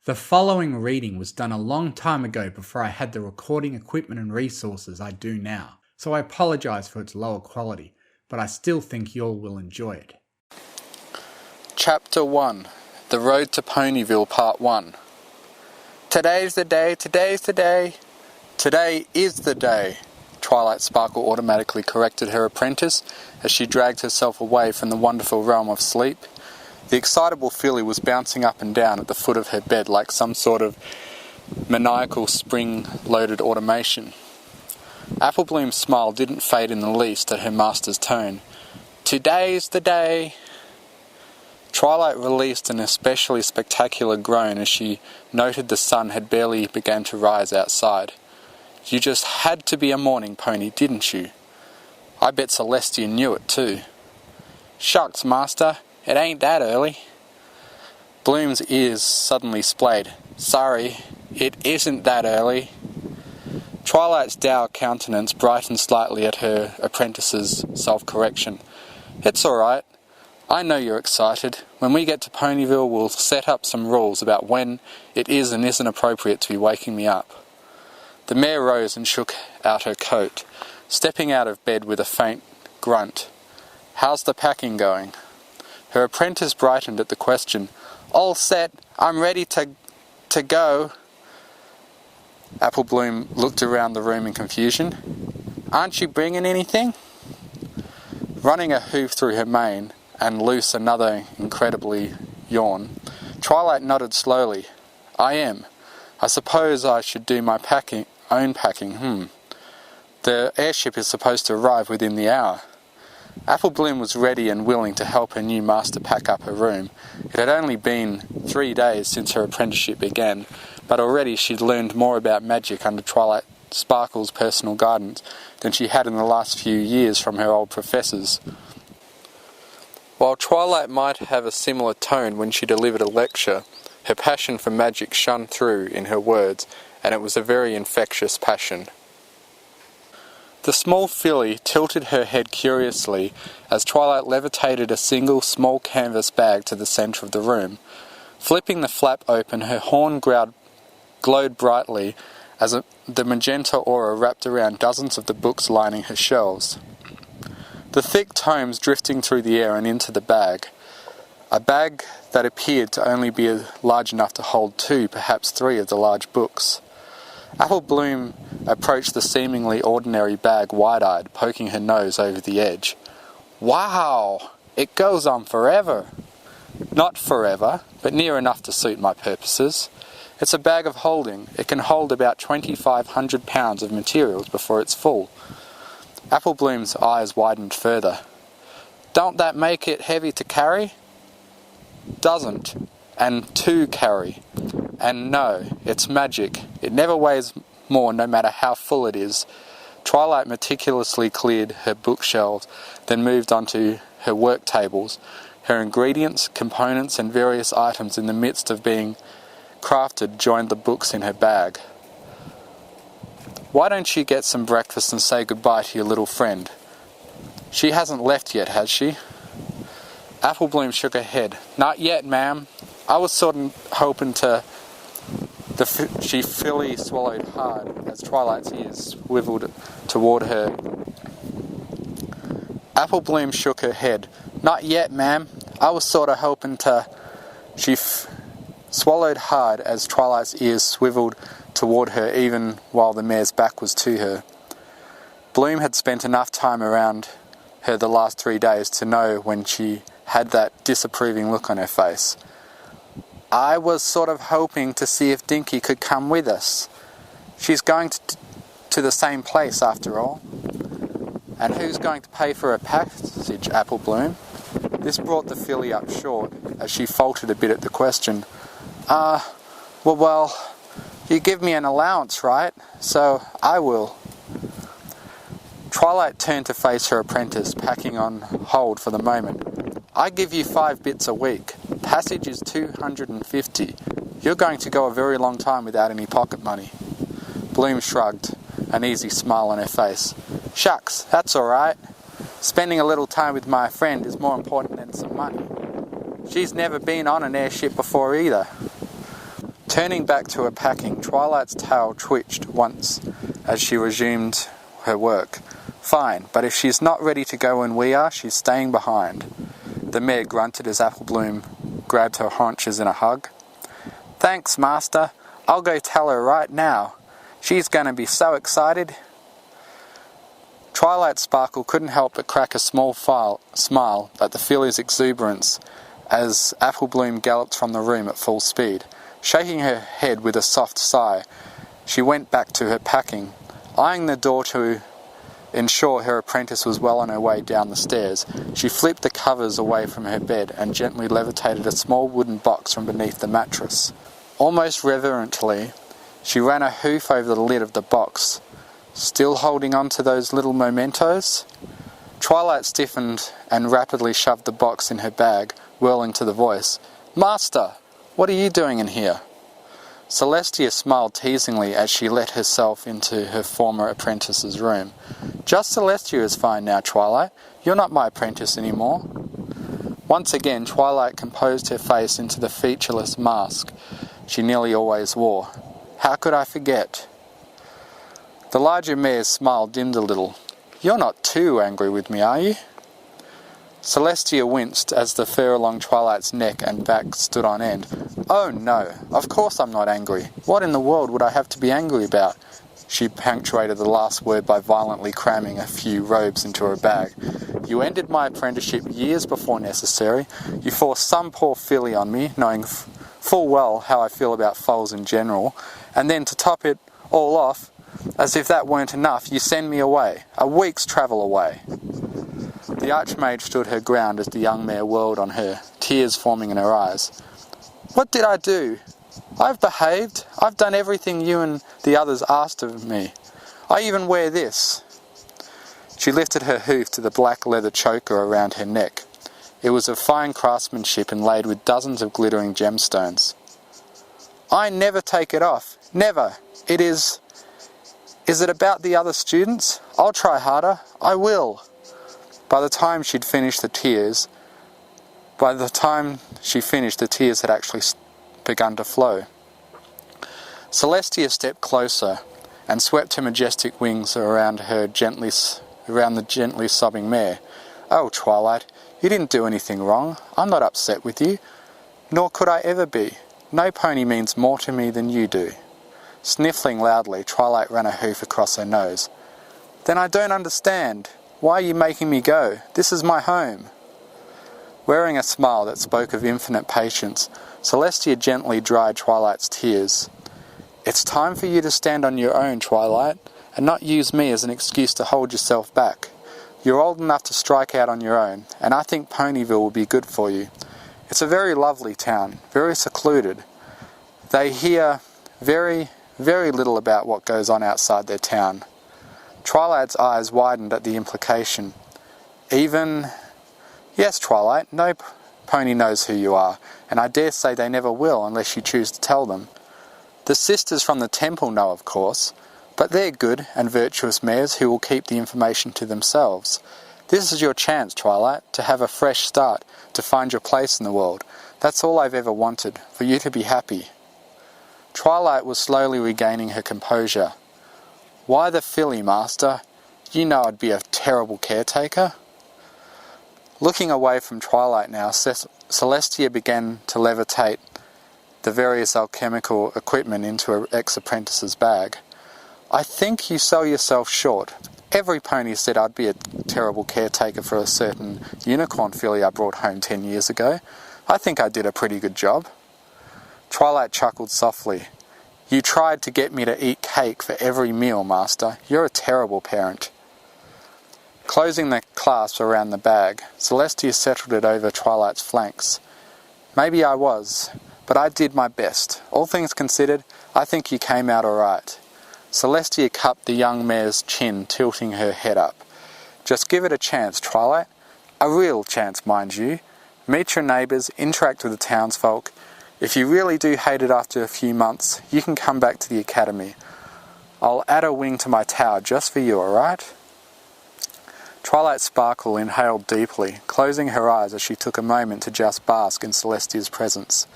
The following reading was done a long time ago before I had the recording equipment and resources I do now, so I apologise for its lower quality, but I still think y'all will enjoy it. Chapter 1. The Road to Ponyville Part 1. Today's the day, today's the day. Today is the day, Twilight Sparkle automatically corrected her apprentice as she dragged herself away from the wonderful realm of sleep. The excitable filly was bouncing up and down at the foot of her bed like some sort of maniacal spring-loaded automation. Applebloom's smile didn't fade in the least at her master's tone. Today's the day. Twilight released an especially spectacular groan as she noted the sun had barely begun to rise outside. You just had to be a morning pony, didn't you? I bet Celestia knew it too. Shucks, master. It ain't that early. Bloom's ears suddenly splayed. Sorry, it isn't that early. Twilight's dour countenance brightened slightly at her apprentice's self-correction. It's all right. I know you're excited. When we get to Ponyville, we'll set up some rules about when it is and isn't appropriate to be waking me up. The mare rose and shook out her coat, stepping out of bed with a faint grunt. How's the packing going? Her apprentice brightened at the question. All set. I'm ready to go. Applebloom looked around the room in confusion. Aren't you bringing anything? Running a hoof through her mane and loose another incredibly yawn, Twilight nodded slowly. I am. I suppose I should do my own packing. The airship is supposed to arrive within the hour. Applebloom was ready and willing to help her new master pack up her room. It had only been 3 days since her apprenticeship began, but already she'd learned more about magic under Twilight Sparkle's personal guidance than she had in the last few years from her old professors. While Twilight might have a similar tone when she delivered a lecture, her passion for magic shone through in her words, and it was a very infectious passion. The small filly tilted her head curiously as Twilight levitated a single small canvas bag to the centre of the room. Flipping the flap open, her horn glowed brightly as the magenta aura wrapped around dozens of the books lining her shelves. The thick tomes drifting through the air and into the bag, a bag that appeared to only be large enough to hold 2, perhaps 3 of the large books. Applebloom approached the seemingly ordinary bag wide-eyed, poking her nose over the edge. Wow! It goes on forever! Not forever, but near enough to suit my purposes. It's a bag of holding. It can hold about 2,500 pounds of materials before it's full. Applebloom's eyes widened further. Don't that make it heavy to carry? Doesn't. And to carry. And no, it's magic. It never weighs more no matter how full it is. Twilight meticulously cleared her bookshelves, then moved on to her work tables. Her ingredients, components and various items in the midst of being crafted joined the books in her bag. Why don't you get some breakfast and say goodbye to your little friend? She hasn't left yet, has she? Applebloom shook her head. Not yet, ma'am. I was sort of hoping to... She filly swallowed hard as Twilight's ears swiveled toward her. Applebloom shook her head. Not yet, ma'am. I was sort of hoping to... She swallowed hard as Twilight's ears swiveled toward her even while the mare's back was to her. Bloom had spent enough time around her the last 3 days to know when she had that disapproving look on her face. I was sort of hoping to see if Dinky could come with us. She's going to the same place after all. And who's going to pay for her passage, Applebloom? This brought the filly up short as she faltered a bit at the question. Well, you give me an allowance, right? So I will. Twilight turned to face her apprentice, packing on hold for the moment. I give you 5 bits a week. Passage is 250. You're going to go a very long time without any pocket money. Bloom shrugged, an easy smile on her face. Shucks, that's all right. Spending a little time with my friend is more important than some money. She's never been on an airship before either. Turning back to her packing, Twilight's tail twitched once as she resumed her work. Fine, but if she's not ready to go when we are, she's staying behind. The mare grunted as Applebloom grabbed her haunches in a hug. Thanks, Master. I'll go tell her right now. She's going to be so excited. Twilight Sparkle couldn't help but crack a small smile at the filly's exuberance as Applebloom galloped from the room at full speed. Shaking her head with a soft sigh, she went back to her packing, eyeing the door to ensure her apprentice was well on her way down the stairs. She flipped the covers away from her bed and gently levitated a small wooden box from beneath the mattress. Almost reverently, she ran a hoof over the lid of the box, still holding on to those little mementos. Twilight stiffened and rapidly shoved the box in her bag, whirling to the voice. Master! What are you doing in here? Celestia smiled teasingly as she let herself into her former apprentice's room. Just Celestia is fine now, Twilight. You're not my apprentice anymore. Once again, Twilight composed her face into the featureless mask she nearly always wore. How could I forget? The larger mare's smile dimmed a little. You're not too angry with me, are you? Celestia winced as the fur along Twilight's neck and back stood on end. Oh no, of course I'm not angry. What in the world would I have to be angry about? She punctuated the last word by violently cramming a few robes into her bag. You ended my apprenticeship years before necessary. You forced some poor filly on me, knowing full well how I feel about foals in general. And then to top it all off, as if that weren't enough, you send me away. A week's travel away. The Archmage stood her ground as the young mare whirled on her, tears forming in her eyes. What did I do? I've behaved. I've done everything you and the others asked of me. I even wear this. She lifted her hoof to the black leather choker around her neck. It was of fine craftsmanship inlaid with dozens of glittering gemstones. I never take it off. Never. Is it about the other students? I'll try harder. I will. By the time she finished, the tears had actually begun to flow. Celestia stepped closer and swept her majestic wings around the gently sobbing mare. Oh, Twilight, you didn't do anything wrong. I'm not upset with you, nor could I ever be. No pony means more to me than you do. Sniffling loudly, Twilight ran a hoof across her nose. Then I don't understand. Why are you making me go? This is my home. Wearing a smile that spoke of infinite patience, Celestia gently dried Twilight's tears. It's time for you to stand on your own, Twilight, and not use me as an excuse to hold yourself back. You're old enough to strike out on your own, and I think Ponyville will be good for you. It's a very lovely town, very secluded. They hear very, very little about what goes on outside their town. Twilight's eyes widened at the implication. Yes, Twilight, no pony knows who you are, and I dare say they never will unless you choose to tell them. The sisters from the temple know, of course, but they're good and virtuous mares who will keep the information to themselves. This is your chance, Twilight, to have a fresh start, to find your place in the world. That's all I've ever wanted, for you to be happy. Twilight was slowly regaining her composure. Why the filly, Master? You know I'd be a terrible caretaker. Looking away from Twilight now, Celestia began to levitate the various alchemical equipment into her ex-apprentice's bag. I think you sell yourself short. Every pony said I'd be a terrible caretaker for a certain unicorn filly I brought home 10 years ago. I think I did a pretty good job. Twilight chuckled softly. You tried to get me to eat cake for every meal, Master. You're a terrible parent. Closing the clasp around the bag, Celestia settled it over Twilight's flanks. Maybe I was, but I did my best. All things considered, I think you came out all right. Celestia cupped the young mare's chin, tilting her head up. Just give it a chance, Twilight. A real chance, mind you. Meet your neighbours, interact with the townsfolk. If you really do hate it after a few months, you can come back to the academy. I'll add a wing to my tower just for you, alright? Twilight Sparkle inhaled deeply, closing her eyes as she took a moment to just bask in Celestia's presence.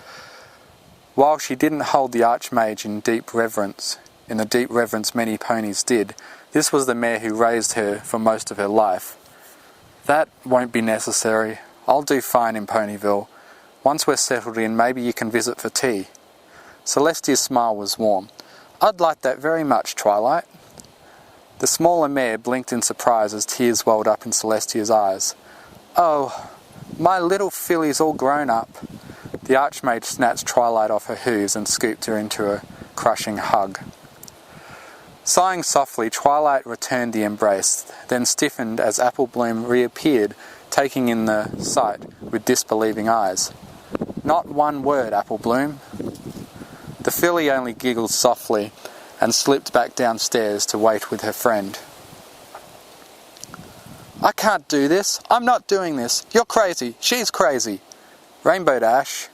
While she didn't hold the archmage in the deep reverence many ponies did, this was the mare who raised her for most of her life. That won't be necessary. I'll do fine in Ponyville. Once we're settled in, maybe you can visit for tea. Celestia's smile was warm. I'd like that very much, Twilight. The smaller mare blinked in surprise as tears welled up in Celestia's eyes. Oh, my little filly's all grown up. The archmage snatched Twilight off her hooves and scooped her into a crushing hug. Sighing softly, Twilight returned the embrace, then stiffened as Apple Bloom reappeared, taking in the sight with disbelieving eyes. Not one word, Apple Bloom. The filly only giggled softly and slipped back downstairs to wait with her friend. I can't do this. I'm not doing this. You're crazy. She's crazy. Rainbow Dash.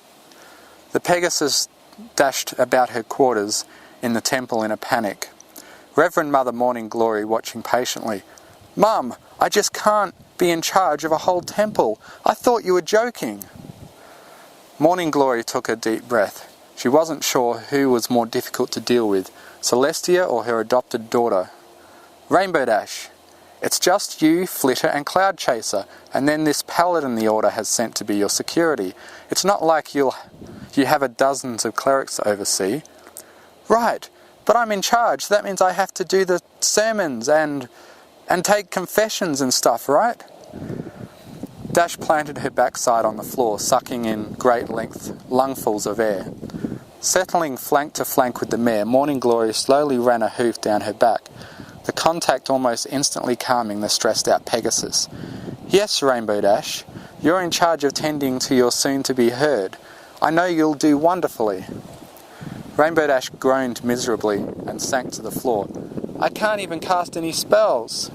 The Pegasus dashed about her quarters in the temple in a panic. Reverend Mother Morning Glory watching patiently. Mum, I just can't be in charge of a whole temple. I thought you were joking. Morning Glory took a deep breath. She wasn't sure who was more difficult to deal with, Celestia or her adopted daughter. Rainbow Dash. It's just you, Flitter and Cloud Chaser, and then this paladin the Order has sent to be your security. It's not like you have a dozens of clerics to oversee. Right, but I'm in charge. That means I have to do the sermons and take confessions and stuff, right? Dash planted her backside on the floor, sucking in great lungfuls of air. Settling flank to flank with the mare, Morning Glory slowly ran a hoof down her back, the contact almost instantly calming the stressed-out Pegasus. Yes, Rainbow Dash, you're in charge of tending to your soon-to-be herd. I know you'll do wonderfully. Rainbow Dash groaned miserably and sank to the floor. I can't even cast any spells.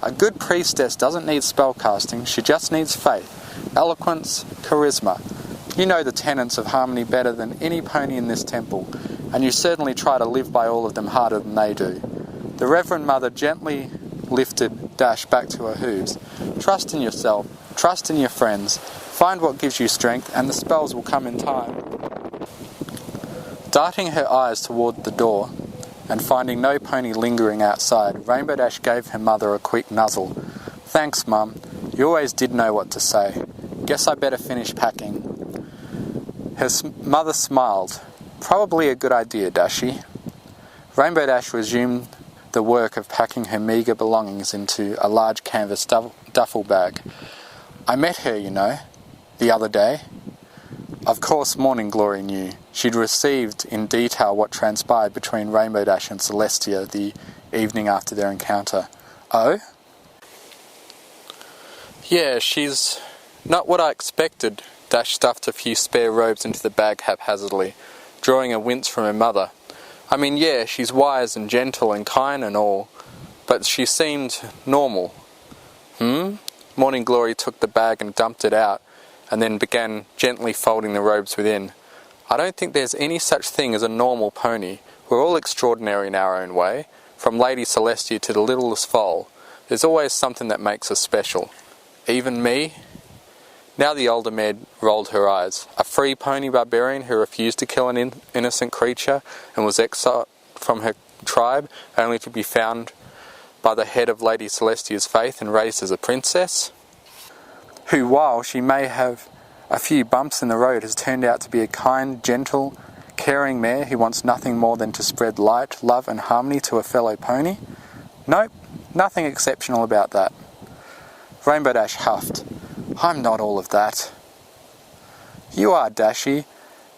A good priestess doesn't need spellcasting, she just needs faith, eloquence, charisma. You know the tenets of harmony better than any pony in this temple, and you certainly try to live by all of them harder than they do. The Reverend Mother gently lifted Dash back to her hooves. Trust in yourself, trust in your friends, find what gives you strength, and the spells will come in time. Darting her eyes toward the door, and finding no pony lingering outside, Rainbow Dash gave her mother a quick nuzzle. Thanks, Mum. You always did know what to say. Guess I better finish packing. Her mother smiled. Probably a good idea, Dashy. Rainbow Dash resumed the work of packing her meagre belongings into a large canvas duffel bag. I met her, you know, the other day. Of course Morning Glory knew. She'd received in detail what transpired between Rainbow Dash and Celestia the evening after their encounter. Oh? Yeah, she's not what I expected. Dash stuffed a few spare robes into the bag haphazardly, drawing a wince from her mother. I mean, yeah, she's wise and gentle and kind and all, but she seemed normal. Morning Glory took the bag and dumped it out, and then began gently folding the robes within. I don't think there's any such thing as a normal pony. We're all extraordinary in our own way, from Lady Celestia to the littlest foal. There's always something that makes us special. Even me? Now the older mare rolled her eyes. A free pony barbarian who refused to kill an innocent creature and was exiled from her tribe, only to be found by the head of Lady Celestia's faith and raised as a princess? Who, while she may have a few bumps in the road, has turned out to be a kind, gentle, caring mare who wants nothing more than to spread light, love and harmony to a fellow pony? Nope, nothing exceptional about that. Rainbow Dash huffed. I'm not all of that. You are, Dashy.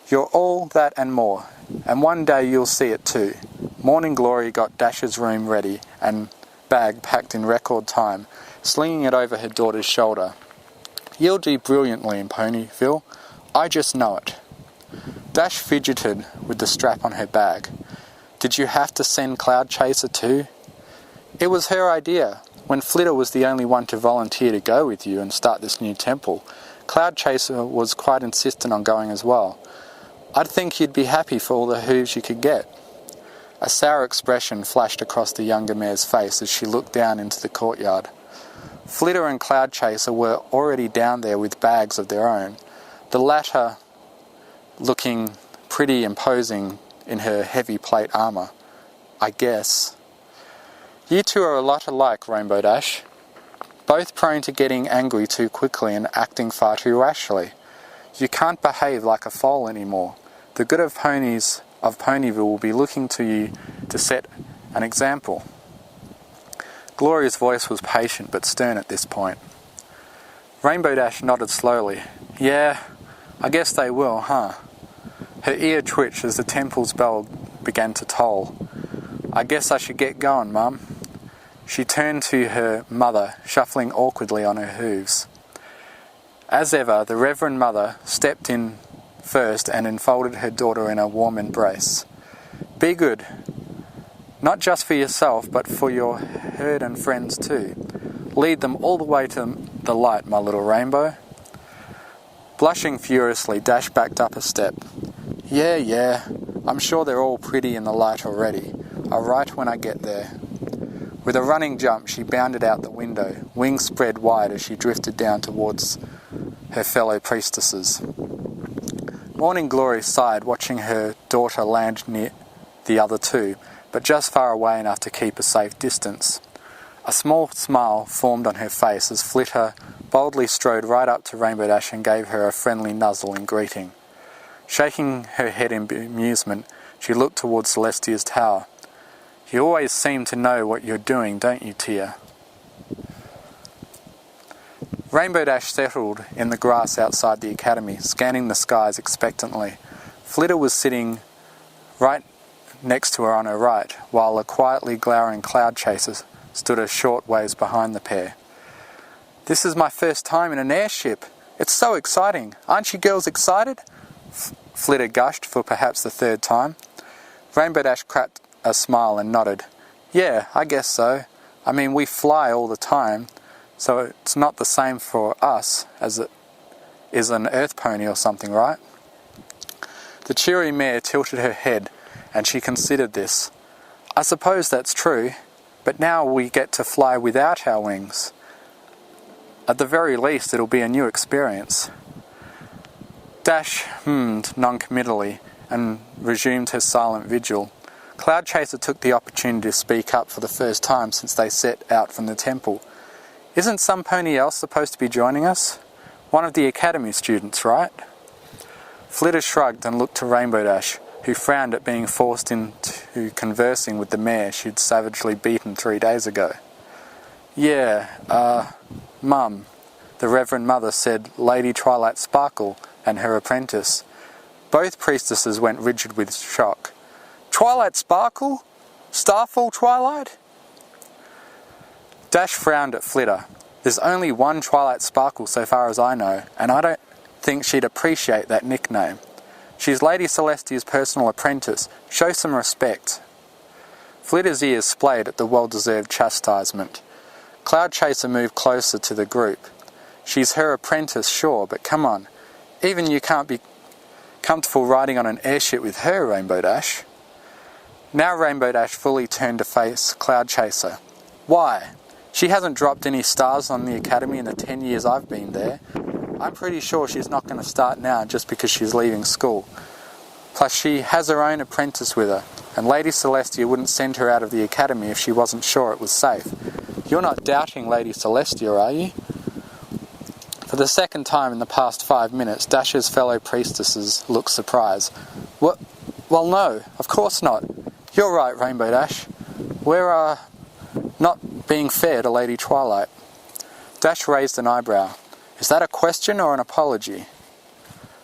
You're all that and more, and one day you'll see it too. Morning Glory got Dash's room ready and bag packed in record time, slinging it over her daughter's shoulder. You'll do brilliantly in Ponyville. I just know it. Dash fidgeted with the strap on her bag. Did you have to send Cloud Chaser too? It was her idea. When Flitter was the only one to volunteer to go with you and start this new temple, Cloud Chaser was quite insistent on going as well. I'd think you'd be happy for all the hooves you could get. A sour expression flashed across the younger mare's face as she looked down into the courtyard. Flitter and Cloud Chaser were already down there with bags of their own, the latter looking pretty imposing in her heavy plate armour, I guess. You two are a lot alike, Rainbow Dash. Both prone to getting angry too quickly and acting far too rashly. You can't behave like a foal anymore. The good of Ponies of Ponyville will be looking to you to set an example. Gloria's voice was patient but stern at this point. Rainbow Dash nodded slowly. Yeah, I guess they will, huh? Her ear twitched as the temple's bell began to toll. I guess I should get going, Mum. She turned to her mother, shuffling awkwardly on her hooves. As ever, the Reverend Mother stepped in first and enfolded her daughter in a warm embrace. Be good, not just for yourself, but for your herd and friends too. Lead them all the way to the light, my little rainbow. Blushing furiously, Dash backed up a step. Yeah, I'm sure they're all pretty in the light already. I'll write when I get there. With a running jump, she bounded out the window, wings spread wide as she drifted down towards her fellow priestesses. Morning Glory sighed, watching her daughter land near the other two, but just far away enough to keep a safe distance. A small smile formed on her face as Flitter boldly strode right up to Rainbow Dash and gave her a friendly nuzzle in greeting. Shaking her head in amusement, she looked towards Celestia's tower. You always seem to know what you're doing, don't you, Tia? Rainbow Dash settled in the grass outside the academy, scanning the skies expectantly. Flitter was sitting right next to her on her right, while a quietly glowering cloud chaser stood a short ways behind the pair. This is my first time in an airship. It's so exciting. Aren't you girls excited? Flitter gushed for perhaps the third time. Rainbow Dash cracked a smile and nodded. Yeah, I guess so. I mean, we fly all the time, so it's not the same for us as it is an earth pony or something, right? The cheery mare tilted her head, and she considered this. I suppose that's true, but now we get to fly without our wings. At the very least, it'll be a new experience. Dash hummed non-committally and resumed her silent vigil. Cloud Chaser took the opportunity to speak up for the first time since they set out from the temple. Isn't some pony else supposed to be joining us? One of the academy students, right? Flitter shrugged and looked to Rainbow Dash, who frowned at being forced into conversing with the mare she'd savagely beaten 3 days ago. Yeah, Mum, the Reverend Mother said Lady Twilight Sparkle and her apprentice. Both priestesses went rigid with shock. Twilight Sparkle? Starfall Twilight? Dash frowned at Flitter. There's only one Twilight Sparkle so far as I know, and I don't think she'd appreciate that nickname. She's Lady Celestia's personal apprentice. Show some respect. Flitter's ears splayed at the well-deserved chastisement. Cloud Chaser moved closer to the group. She's her apprentice, sure, but come on. Even you can't be comfortable riding on an airship with her, Rainbow Dash. Now Rainbow Dash fully turned to face Cloud Chaser. Why? She hasn't dropped any stars on the academy in the 10 years I've been there. I'm pretty sure she's not going to start now just because she's leaving school. Plus she has her own apprentice with her, and Lady Celestia wouldn't send her out of the academy if she wasn't sure it was safe. You're not doubting Lady Celestia, are you? For the second time in the past 5 minutes, Dash's fellow priestesses looked surprised. What? Well, no, of course not. You're right, Rainbow Dash. We're, not being fair to Lady Twilight. Dash raised an eyebrow. Is that a question or an apology?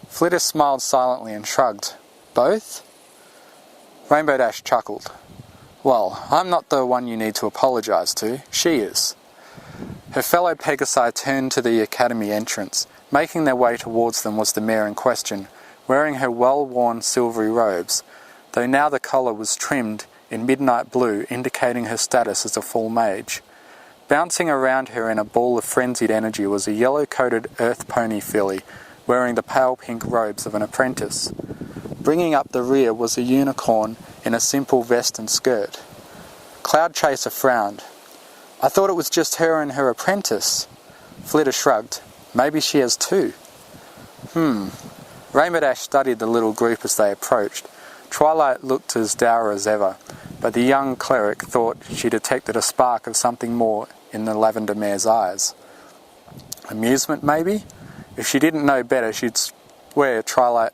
Flitter smiled silently and shrugged. Both? Rainbow Dash chuckled. Well, I'm not the one you need to apologise to. She is. Her fellow Pegasi turned to the academy entrance. Making their way towards them was the mare in question, wearing her well-worn silvery robes, though now the collar was trimmed in midnight blue, indicating her status as a full mage. Bouncing around her in a ball of frenzied energy was a yellow-coated earth pony filly, wearing the pale pink robes of an apprentice. Bringing up the rear was a unicorn in a simple vest and skirt. Cloud Chaser frowned. I thought it was just her and her apprentice. Flitter shrugged. Maybe she has two. Rainbow Dash studied the little group as they approached. Twilight looked as dour as ever, but the young cleric thought she detected a spark of something more in the lavender mare's eyes. Amusement, maybe? If she didn't know better, she'd swear Twilight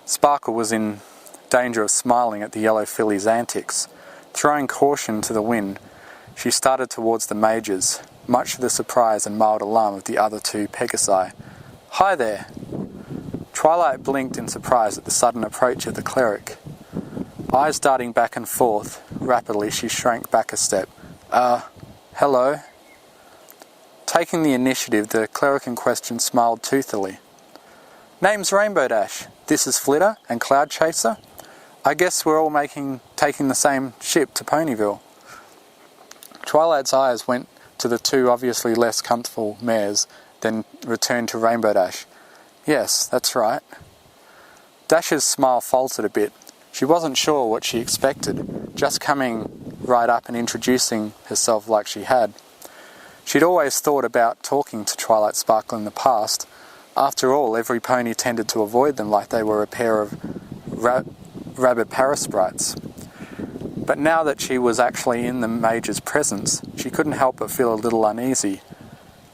Sparkle was in danger of smiling at the yellow filly's antics. Throwing caution to the wind, she started towards the mages, much to the surprise and mild alarm of the other two Pegasi. "Hi there!" Twilight blinked in surprise at the sudden approach of the cleric. Eyes darting back and forth, rapidly she shrank back a step. Hello?" Taking the initiative, the cleric in question smiled toothily. "Name's Rainbow Dash. This is Flitter and Cloud Chaser. I guess we're all taking the same ship to Ponyville." Twilight's eyes went to the two obviously less comfortable mares, then returned to Rainbow Dash. "Yes, that's right." Dash's smile faltered a bit. She wasn't sure what she expected, just coming right up and introducing herself like she had. She'd always thought about talking to Twilight Sparkle in the past. After all, every pony tended to avoid them like they were a pair of rabid parasprites. But now that she was actually in the mage's presence, she couldn't help but feel a little uneasy.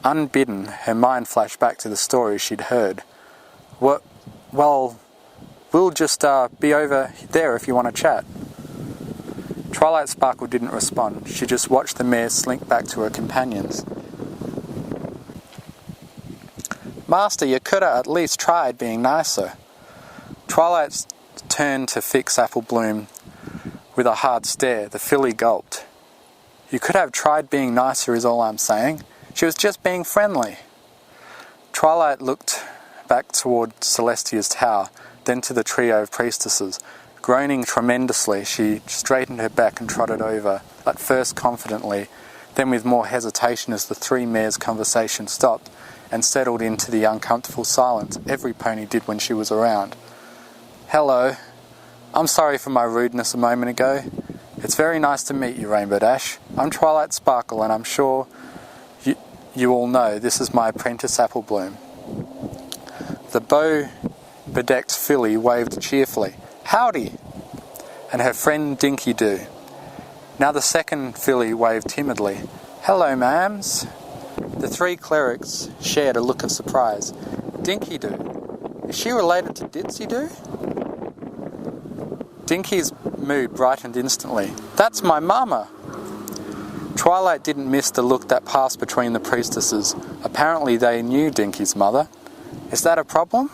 Unbidden, her mind flashed back to the stories she'd heard. Well, we'll just be over there if you want to chat." Twilight Sparkle didn't respond. She just watched the mare slink back to her companions. "Master, you could have at least tried being nicer." Twilight turned to fix Apple Bloom with a hard stare. The filly gulped. "You could have tried being nicer is all I'm saying. She was just being friendly." Twilight looked back toward Celestia's tower, then to the trio of priestesses. Groaning tremendously, she straightened her back and trotted over, at first confidently, then with more hesitation as the three mares' conversation stopped and settled into the uncomfortable silence every pony did when she was around. "Hello. I'm sorry for my rudeness a moment ago. It's very nice to meet you, Rainbow Dash. I'm Twilight Sparkle, and I'm sure you all know this is my apprentice Apple Bloom." The bow-bedecked filly waved cheerfully. "Howdy!" And her friend Dinky Doo. Now the second filly waved timidly. "Hello, ma'ams." The three clerics shared a look of surprise. "Dinky Doo? Is she related to Ditsy Doo?" Dinky's mood brightened instantly. "That's my mama!" Twilight didn't miss the look that passed between the priestesses. Apparently they knew Dinky's mother. "Is that a problem?"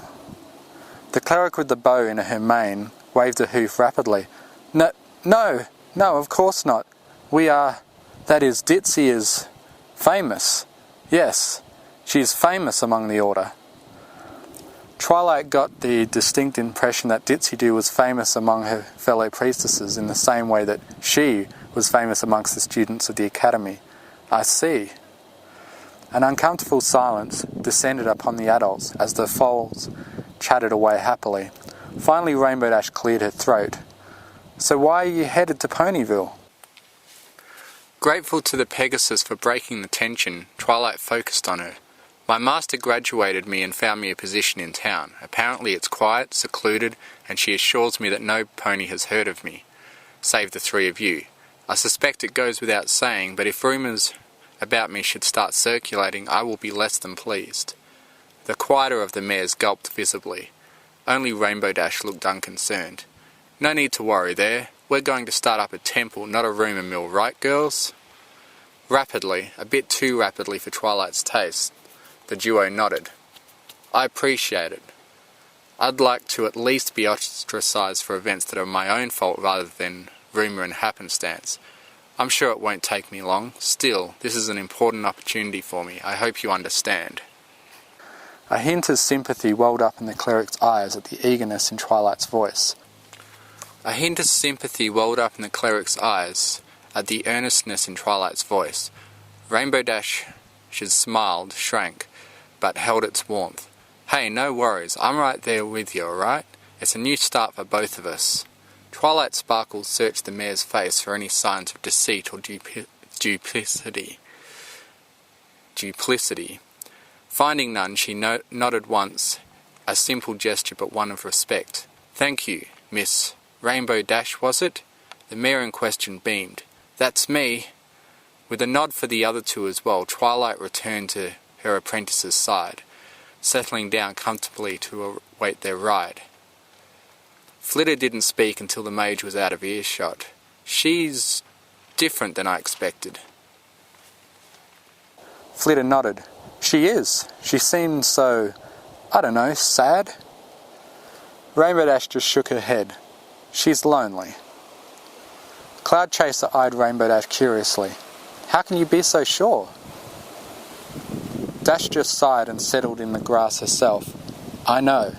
The cleric with the bow in her mane waved a hoof rapidly. No, of course not. That is, Ditsy is famous. Yes, she is famous among the order." Twilight got the distinct impression that Ditsy Doo was famous among her fellow priestesses in the same way that she was famous amongst the students of the academy. "I see." An uncomfortable silence descended upon the adults as the foals chatted away happily. Finally Rainbow Dash cleared her throat. "So why are you headed to Ponyville?" Grateful to the Pegasus for breaking the tension, Twilight focused on her. "My master graduated me and found me a position in town. Apparently it's quiet, secluded, and she assures me that no pony has heard of me, save the three of you. I suspect it goes without saying, but if rumours about me should start circulating, I will be less than pleased." The quieter of the mares gulped visibly. Only Rainbow Dash looked unconcerned. "No need to worry there. We're going to start up a temple, not a rumour mill, right, girls?" Rapidly, a bit too rapidly for Twilight's taste, the duo nodded. "I appreciate it. I'd like to at least be ostracised for events that are my own fault rather than rumour and happenstance. I'm sure it won't take me long. Still, this is an important opportunity for me. I hope you understand." A hint of sympathy welled up in the cleric's eyes at the eagerness in Twilight's voice. A hint of sympathy welled up in the cleric's eyes at the earnestness in Twilight's voice. Rainbow Dash's smile shrank, but held its warmth. "Hey, no worries. I'm right there with you, alright? It's a new start for both of us." Twilight Sparkle searched the mare's face for any signs of deceit or duplicity. Finding none, she nodded once, A simple gesture, but one of respect. "Thank you, Miss Rainbow Dash, was it?" The mare in question beamed. "That's me." With a nod for the other two as well, Twilight returned to her apprentice's side, settling down comfortably to await their ride. Flitter didn't speak until the mage was out of earshot. "She's different than I expected." Flitter nodded. "She is. She seemed so, I don't know, sad." Rainbow Dash just shook her head. "She's lonely." Cloud Chaser eyed Rainbow Dash curiously. "How can you be so sure?" Dash just sighed and settled in the grass herself. "I know."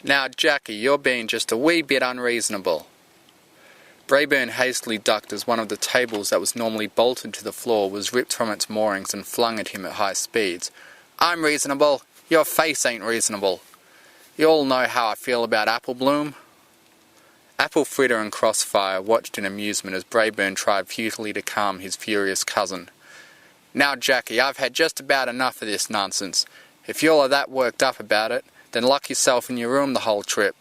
"Now, Jackie, you're being just a wee bit unreasonable." Brayburn hastily ducked as one of the tables that was normally bolted to the floor was ripped from its moorings and flung at him at high speeds. "I'm reasonable. Your face ain't reasonable. You all know how I feel about Apple Bloom." Apple Fritter and Crossfire watched in amusement as Brayburn tried futilely to calm his furious cousin. "Now, Jackie, I've had just about enough of this nonsense. If you all are that worked up about it, then lock yourself in your room the whole trip."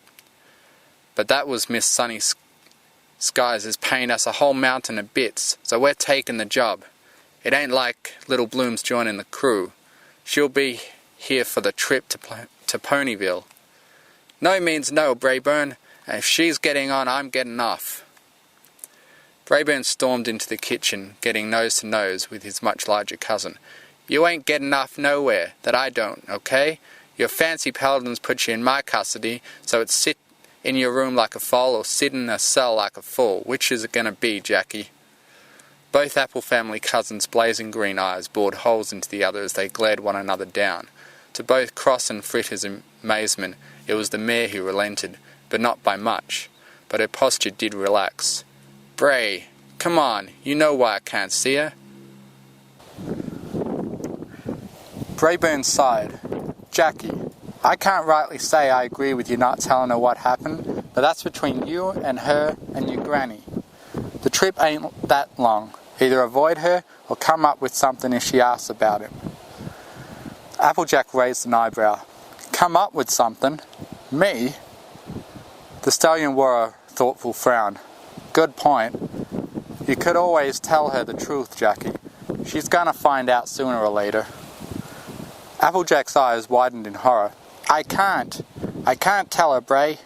But that was Miss Sunny Skies is paying us a whole mountain of bits, so we're taking the job. It ain't like Little Bloom's joining the crew. She'll be here for the trip to Ponyville. No means no, Brayburn, and if she's getting on, I'm getting off. Brayburn stormed into the kitchen, getting nose to nose with his much larger cousin. "You ain't getting off nowhere, that I don't, okay? Your fancy paladins put you in my custody, so it's sit in your room like a foal or sit in a cell like a fool. Which is it gonna be, Jackie?" Both Apple family cousins' blazing green eyes bored holes into the other as they glared one another down. To both Cross and Fritter's amazement, it was the mare who relented, but not by much. But her posture did relax. "Bray, come on, you know why I can't see her." Brayburn sighed. "Jackie, I can't rightly say I agree with you not telling her what happened, but that's between you and her and your granny. The trip ain't that long. Either avoid her or come up with something if she asks about it." Applejack raised an eyebrow. "Come up with something? Me?" The stallion wore a thoughtful frown. "Good point. You could always tell her the truth, Jackie. She's gonna find out sooner or later." Applejack's eyes widened in horror. I can't tell her, Bray.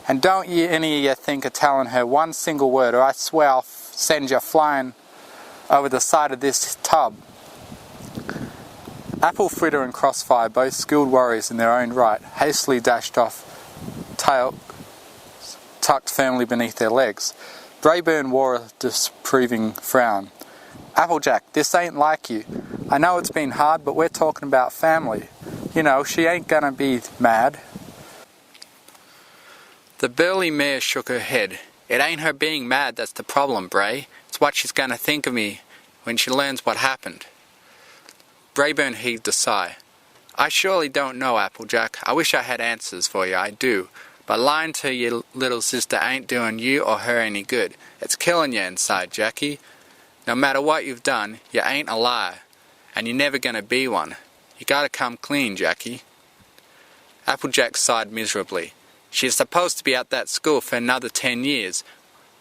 And don't any of you think of telling her one single word, or I swear I'll send you flying over the side of this tub." Apple Fritter and Crossfire, both skilled warriors in their own right, hastily dashed off, tail tucked firmly beneath their legs. Brayburn wore a disapproving frown. "Applejack, this ain't like you. I know it's been hard, but we're talking about family. You know, she ain't gonna be mad." The burly mare shook her head. "It ain't her being mad that's the problem, Bray. It's what she's gonna think of me when she learns what happened." Brayburn heaved a sigh. "I surely don't know, Applejack. I wish I had answers for you, I do. But lying to your little sister ain't doing you or her any good. It's killing you inside, Jackie. No matter what you've done, you ain't a liar. And you're never gonna be one. You gotta come clean, Jackie." Applejack sighed miserably. "She's supposed to be at that school for another 10 years.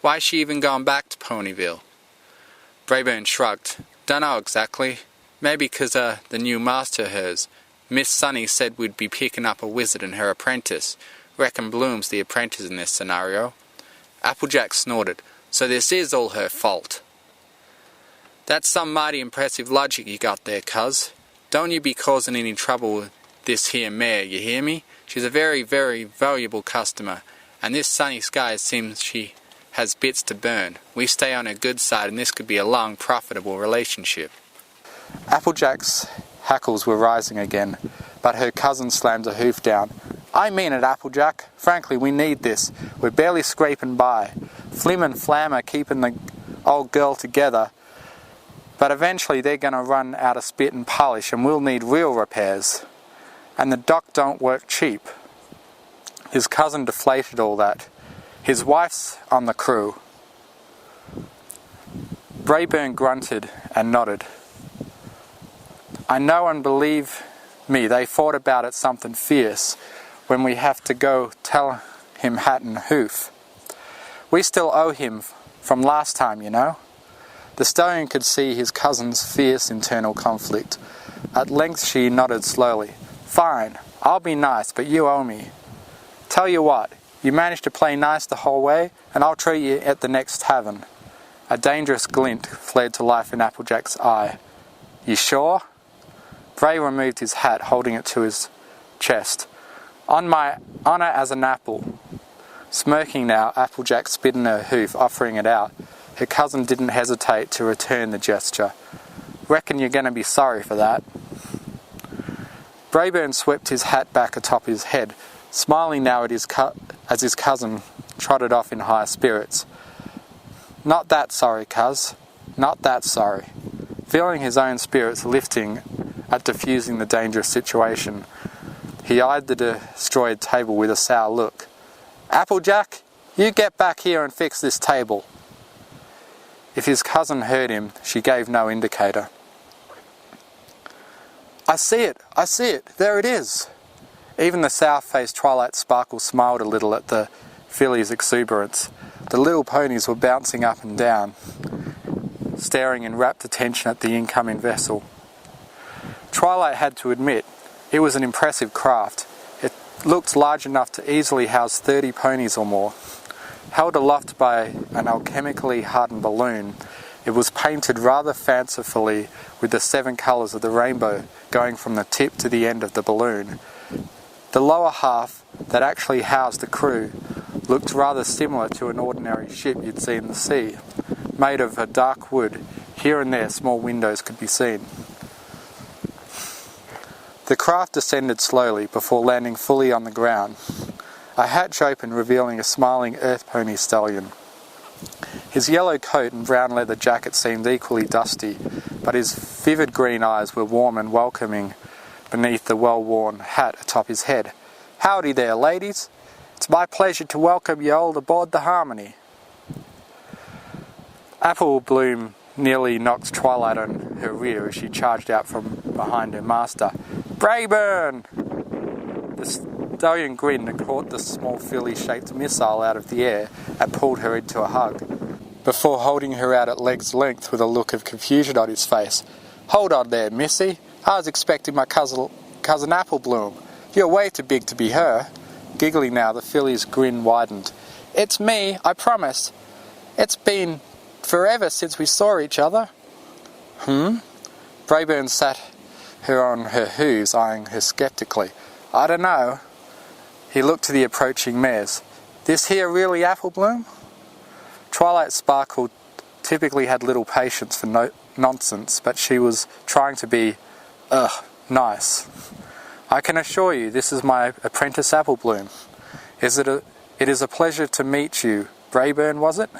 Why is she even going back to Ponyville?" Brayburn shrugged. "Dunno exactly. Maybe 'cause the new master of hers. Miss Sunny said we'd be picking up a wizard and her apprentice. Reckon Bloom's the apprentice in this scenario." Applejack snorted. "So this is all her fault." "That's some mighty impressive logic you got there, cuz. Don't you be causing any trouble with this here mare, you hear me? She's a very, very valuable customer, and this Sunny Sky seems she has bits to burn. We stay on her good side, and this could be a long, profitable relationship." Applejack's hackles were rising again, but her cousin slammed a hoof down. "I mean it, Applejack. Frankly, we need this. We're barely scraping by. Flim and Flam are keeping the old girl together, but eventually they're going to run out of spit and polish, and we'll need real repairs. And the doc don't work cheap." His cousin deflated all that. "His wife's on the crew." Brayburn grunted and nodded. I know, and believe me, they thought about it something fierce when we have to go tell him hat and hoof. We still owe him from last time, you know. The stallion could see his cousin's fierce internal conflict. At length she nodded slowly. Fine, I'll be nice, but you owe me. Tell you what, you managed to play nice the whole way, and I'll treat you at the next tavern. A dangerous glint flared to life in Applejack's eye. You sure? Bray removed his hat, holding it to his chest. On my honour as an apple. Smirking now, Applejack spit in her hoof, offering it out. Her cousin didn't hesitate to return the gesture. Reckon you're going to be sorry for that. Brayburn swept his hat back atop his head, smiling now at as his cousin trotted off in high spirits. Not that sorry, cuz. Not that sorry. Feeling his own spirits lifting at diffusing the dangerous situation, he eyed the destroyed table with a sour look. Applejack, you get back here and fix this table. If his cousin heard him, she gave no indicator. I see it, there it is. Even the sour-faced Twilight Sparkle smiled a little at the filly's exuberance. The little ponies were bouncing up and down, staring in rapt attention at the incoming vessel. Twilight had to admit, it was an impressive craft. It looked large enough to easily house 30 ponies or more. Held aloft by an alchemically hardened balloon, it was painted rather fancifully with the 7 colours of the rainbow going from the tip to the end of the balloon. The lower half, that actually housed the crew, looked rather similar to an ordinary ship you'd see in the sea, made of a dark wood. Here and there small windows could be seen. The craft descended slowly before landing fully on the ground. A hatch opened, revealing a smiling earth pony stallion. His yellow coat and brown leather jacket seemed equally dusty, but his vivid green eyes were warm and welcoming beneath the well-worn hat atop his head. Howdy there, ladies. It's my pleasure to welcome you all aboard the Harmony. Apple Bloom nearly knocked Twilight on her rear as she charged out from behind her master. Brayburn! The stallion grinned and caught the small filly-shaped missile out of the air and pulled her into a hug, before holding her out at leg's length with a look of confusion on his face. Hold on there, missy. I was expecting my cousin Apple Bloom. You're way too big to be her. Giggling now, the filly's grin widened. It's me, I promise. It's been forever since we saw each other. Brayburn sat her on her hooves, eyeing her sceptically. I don't know. He looked to the approaching mares. This here really Apple Bloom? Twilight Sparkle typically had little patience for nonsense, but she was trying to be, nice. I can assure you this is my apprentice Apple Bloom. It is a pleasure to meet you. Brayburn, was it?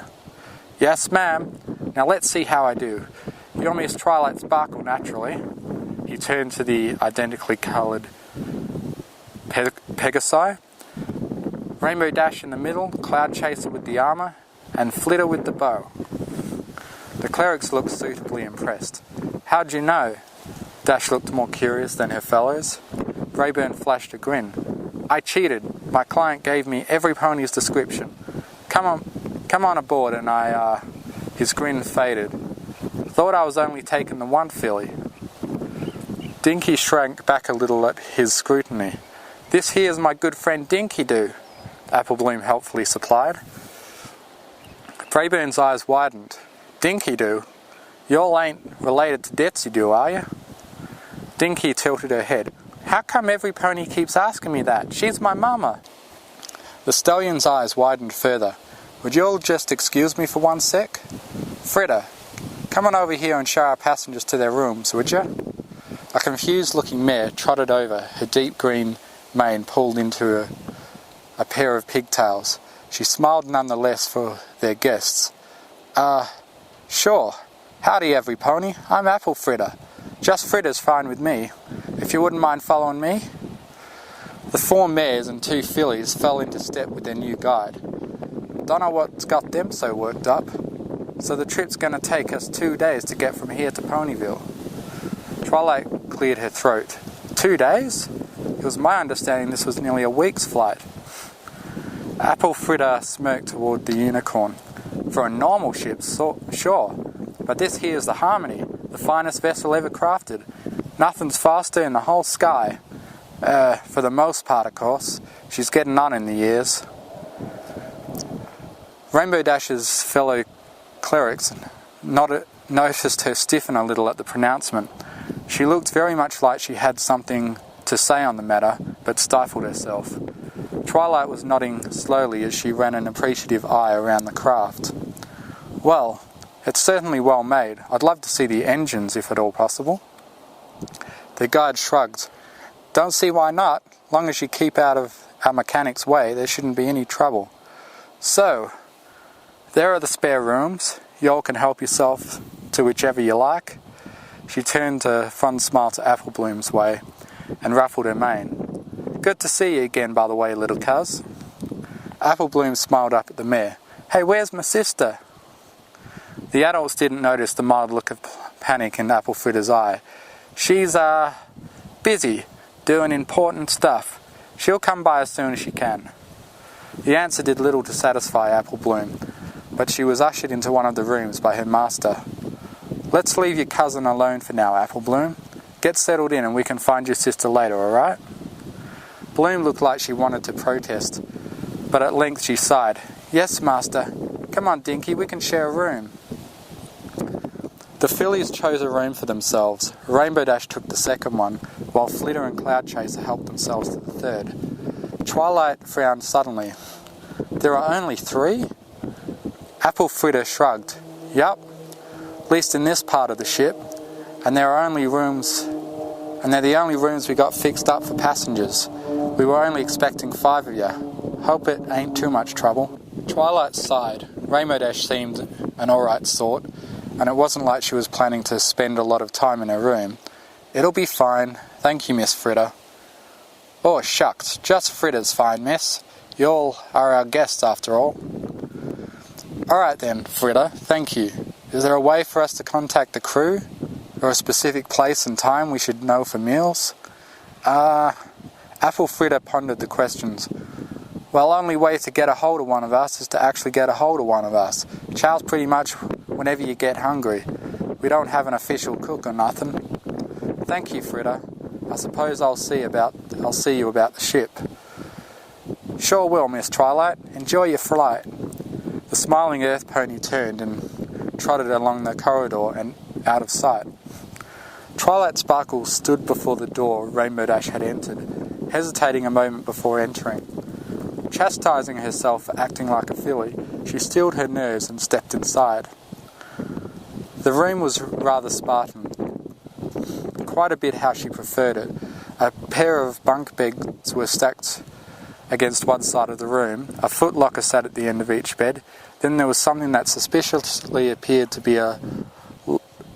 Yes, ma'am. Now let's see how I do. You're Miss Twilight Sparkle, naturally. He turned to the identically coloured Pegasi. Rainbow Dash in the middle, Cloud Chaser with the armour, and Flitter with the bow. The clerics looked suitably impressed. How'd you know? Dash looked more curious than her fellows. Brayburn flashed a grin. I cheated. My client gave me every pony's description. Come on aboard, and his grin faded. Thought I was only taking the one filly. Dinky shrank back a little at his scrutiny. This here's my good friend Dinky-Doo, Apple Bloom helpfully supplied. Brayburn's eyes widened. Dinky-Doo? Y'all ain't related to Detsy-Doo, are you? Dinky tilted her head. How come every pony keeps asking me that? She's my mama. The stallion's eyes widened further. Would you all just excuse me for one sec? Fritter, come on over here and show our passengers to their rooms, would you? A confused-looking mare trotted over, her deep green mane pulled into a pair of pigtails. She smiled nonetheless for their guests. Sure. Howdy, every pony. I'm Apple Fritter. Just Fritter's fine with me. If you wouldn't mind following me. The 4 mares and 2 fillies fell into step with their new guide. Don't know what's got them so worked up. So the trip's going to take us 2 days to get from here to Ponyville. Twilight cleared her throat. 2 days? It was my understanding this was nearly a week's flight. Apple Fritter smirked toward the unicorn. For a normal ship, sure, but this here is the Harmony, the finest vessel ever crafted. Nothing's faster in the whole sky. For the most part, of course. She's getting on in the years. Rainbow Dash's fellow clerics noticed her stiffen a little at the pronouncement. She looked very much like she had something to say on the matter, but stifled herself. Twilight was nodding slowly as she ran an appreciative eye around the craft. Well, it's certainly well made. I'd love to see the engines, if at all possible. The guide shrugged. Don't see why not. Long as you keep out of our mechanic's way, there shouldn't be any trouble. So, there are the spare rooms. You all can help yourself to whichever you like. She turned a fond smile to Applebloom's way and ruffled her mane. Good to see you again, by the way, little cuz. Applebloom smiled up at the mare. Hey, where's my sister? The adults didn't notice the mild look of panic in Apple Fritter's eye. She's, busy, doing important stuff. She'll come by as soon as she can. The answer did little to satisfy Applebloom, but she was ushered into one of the rooms by her master. Let's leave your cousin alone for now, Applebloom. Get settled in and we can find your sister later, alright? Bloom looked like she wanted to protest, but at length she sighed. Yes, master. Come on, Dinky, we can share a room. The fillies chose a room for themselves. Rainbow Dash took the second one, while Flitter and Cloud Chaser helped themselves to the third. Twilight frowned suddenly. There are only 3? Apple Fritter shrugged. Yup, at least in this part of the ship, and they're the only rooms we got fixed up for passengers. We were only expecting 5 of you. Hope it ain't too much trouble. Twilight sighed. Rainbow Dash seemed an alright sort, and it wasn't like she was planning to spend a lot of time in her room. It'll be fine. Thank you, Miss Fritter. Oh, shucks. Just Fritter's fine, miss. You all are our guests, after all. Alright then, Fritter. Thank you. Is there a way for us to contact the crew? Or a specific place and time we should know for meals? Apple Fritter pondered the questions. Well, only way to get a hold of one of us is to actually get a hold of one of us. Chow's pretty much whenever you get hungry. We don't have an official cook or nothing. Thank you, Fritter. I suppose I'll see you about the ship. Sure will, Miss Twilight. Enjoy your flight. The smiling earth pony turned and trotted along the corridor and out of sight. Twilight Sparkle stood before the door Rainbow Dash had entered, hesitating a moment before entering. Chastising herself for acting like a filly, she steeled her nerves and stepped inside. The room was rather Spartan, quite a bit how she preferred it. A pair of bunk beds were stacked against one side of the room, a footlocker sat at the end of each bed, then there was something that suspiciously appeared to be a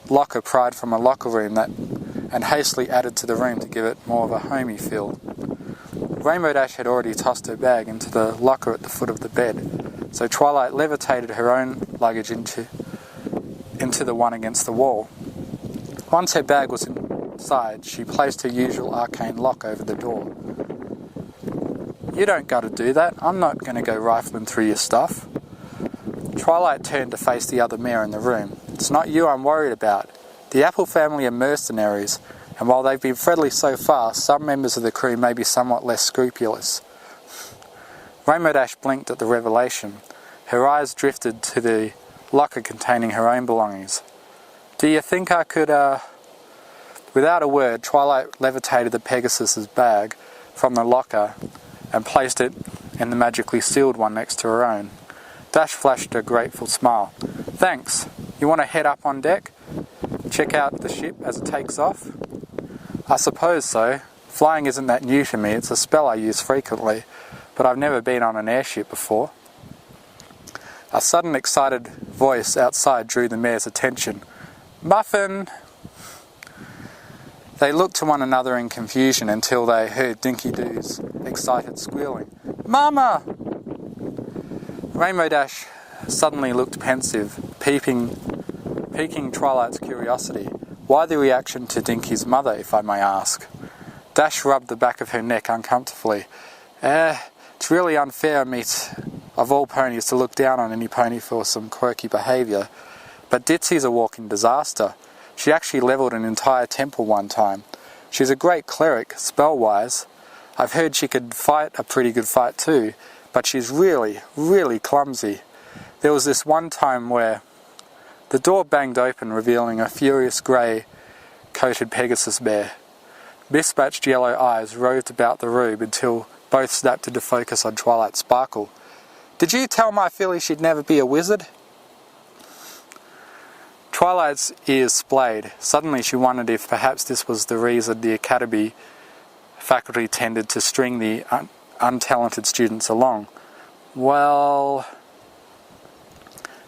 locker pried from a locker room and hastily added to the room to give it more of a homey feel. Rainbow Dash had already tossed her bag into the locker at the foot of the bed, so Twilight levitated her own luggage into the one against the wall. Once her bag was inside, she placed her usual arcane lock over the door. You don't gotta do that. I'm not gonna go rifling through your stuff. Twilight turned to face the other mare in the room. It's not you I'm worried about. The Apple family are mercenaries, and while they've been friendly so far, some members of the crew may be somewhat less scrupulous. Rainbow Dash blinked at the revelation. Her eyes drifted to the locker containing her own belongings. Do you think I could, Without a word, Twilight levitated the Pegasus's bag from the locker and placed it in the magically sealed one next to her own. Dash flashed a grateful smile. Thanks. You want to head up on deck? Check out the ship as it takes off? I suppose so. Flying isn't that new to me. It's a spell I use frequently, but I've never been on an airship before. A sudden excited voice outside drew the mare's attention. Muffin! They looked to one another in confusion until they heard Dinky Doo's excited squealing. Mama! Rainbow Dash suddenly looked pensive, piquing Twilight's curiosity. Why the reaction to Dinky's mother, if I may ask? Dash rubbed the back of her neck uncomfortably. It's really unfair of all ponies to look down on any pony for some quirky behaviour. But Ditsy's a walking disaster. She actually levelled an entire temple one time. She's a great cleric, spell-wise. I've heard she could fight a pretty good fight too, but she's really, really clumsy. There was this one time where the door banged open, revealing a furious grey-coated Pegasus bear. Mismatched yellow eyes roved about the room until both snapped into focus on Twilight Sparkle. "Did you tell my filly she'd never be a wizard?" Twilight's ears splayed. Suddenly she wondered if perhaps this was the reason the academy faculty tended to string the untalented students along. Well...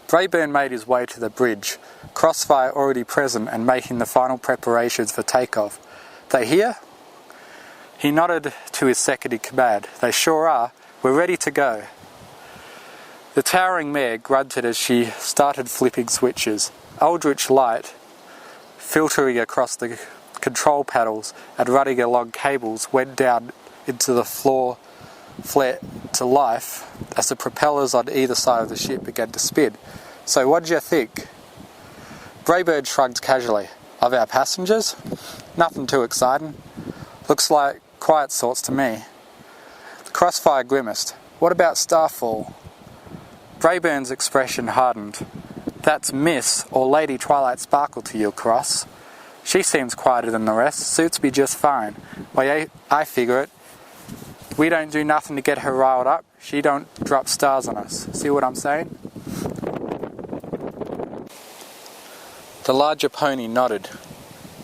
Brayburn made his way to the bridge, Crossfire already present and making the final preparations for takeoff. "They here?" He nodded to his second-in-command. "They sure are. We're ready to go." The towering mare grunted as she started flipping switches. Eldritch light, filtering across the control panels and running along cables, went down into the floor, flared to life as the propellers on either side of the ship began to spin. "So what'd you think?" Brayburn shrugged casually. "Of our passengers? Nothing too exciting. Looks like quiet sorts to me." Crossfire grimaced. "What about Starfall?" Brayburn's expression hardened. "That's Miss or Lady Twilight Sparkle to you, Cross. She seems quieter than the rest. Suits me just fine. Why, I figure it. We don't do nothing to get her riled up. She don't drop stars on us. See what I'm saying?" The larger pony nodded.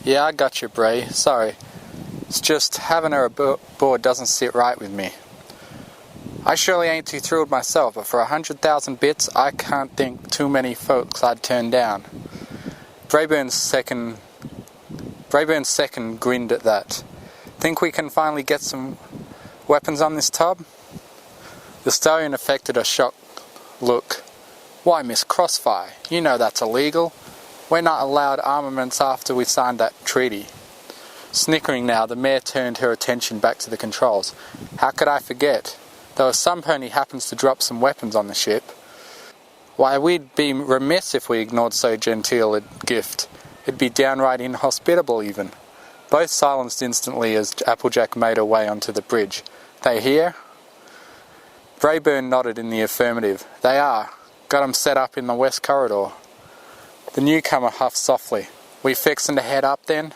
"Yeah, I got you, Bray. Sorry. It's just having her aboard doesn't sit right with me. I surely ain't too thrilled myself, but for 100,000 bits, I can't think too many folks I'd turn down." Brayburn's second grinned at that. "Think we can finally get some weapons on this tub?" The stallion affected a shocked look. "Why, Miss Crossfire, you know that's illegal. We're not allowed armaments after we signed that treaty." Snickering now, the mare turned her attention back to the controls. "How could I forget? Though if some pony happens to drop some weapons on the ship, why, we'd be remiss if we ignored so genteel a gift. It'd be downright inhospitable even." Both silenced instantly as Applejack made her way onto the bridge. "They here?" Brayburn nodded in the affirmative. "They are. Got 'em set up in the west corridor." The newcomer huffed softly. "We fixin' to head up then?"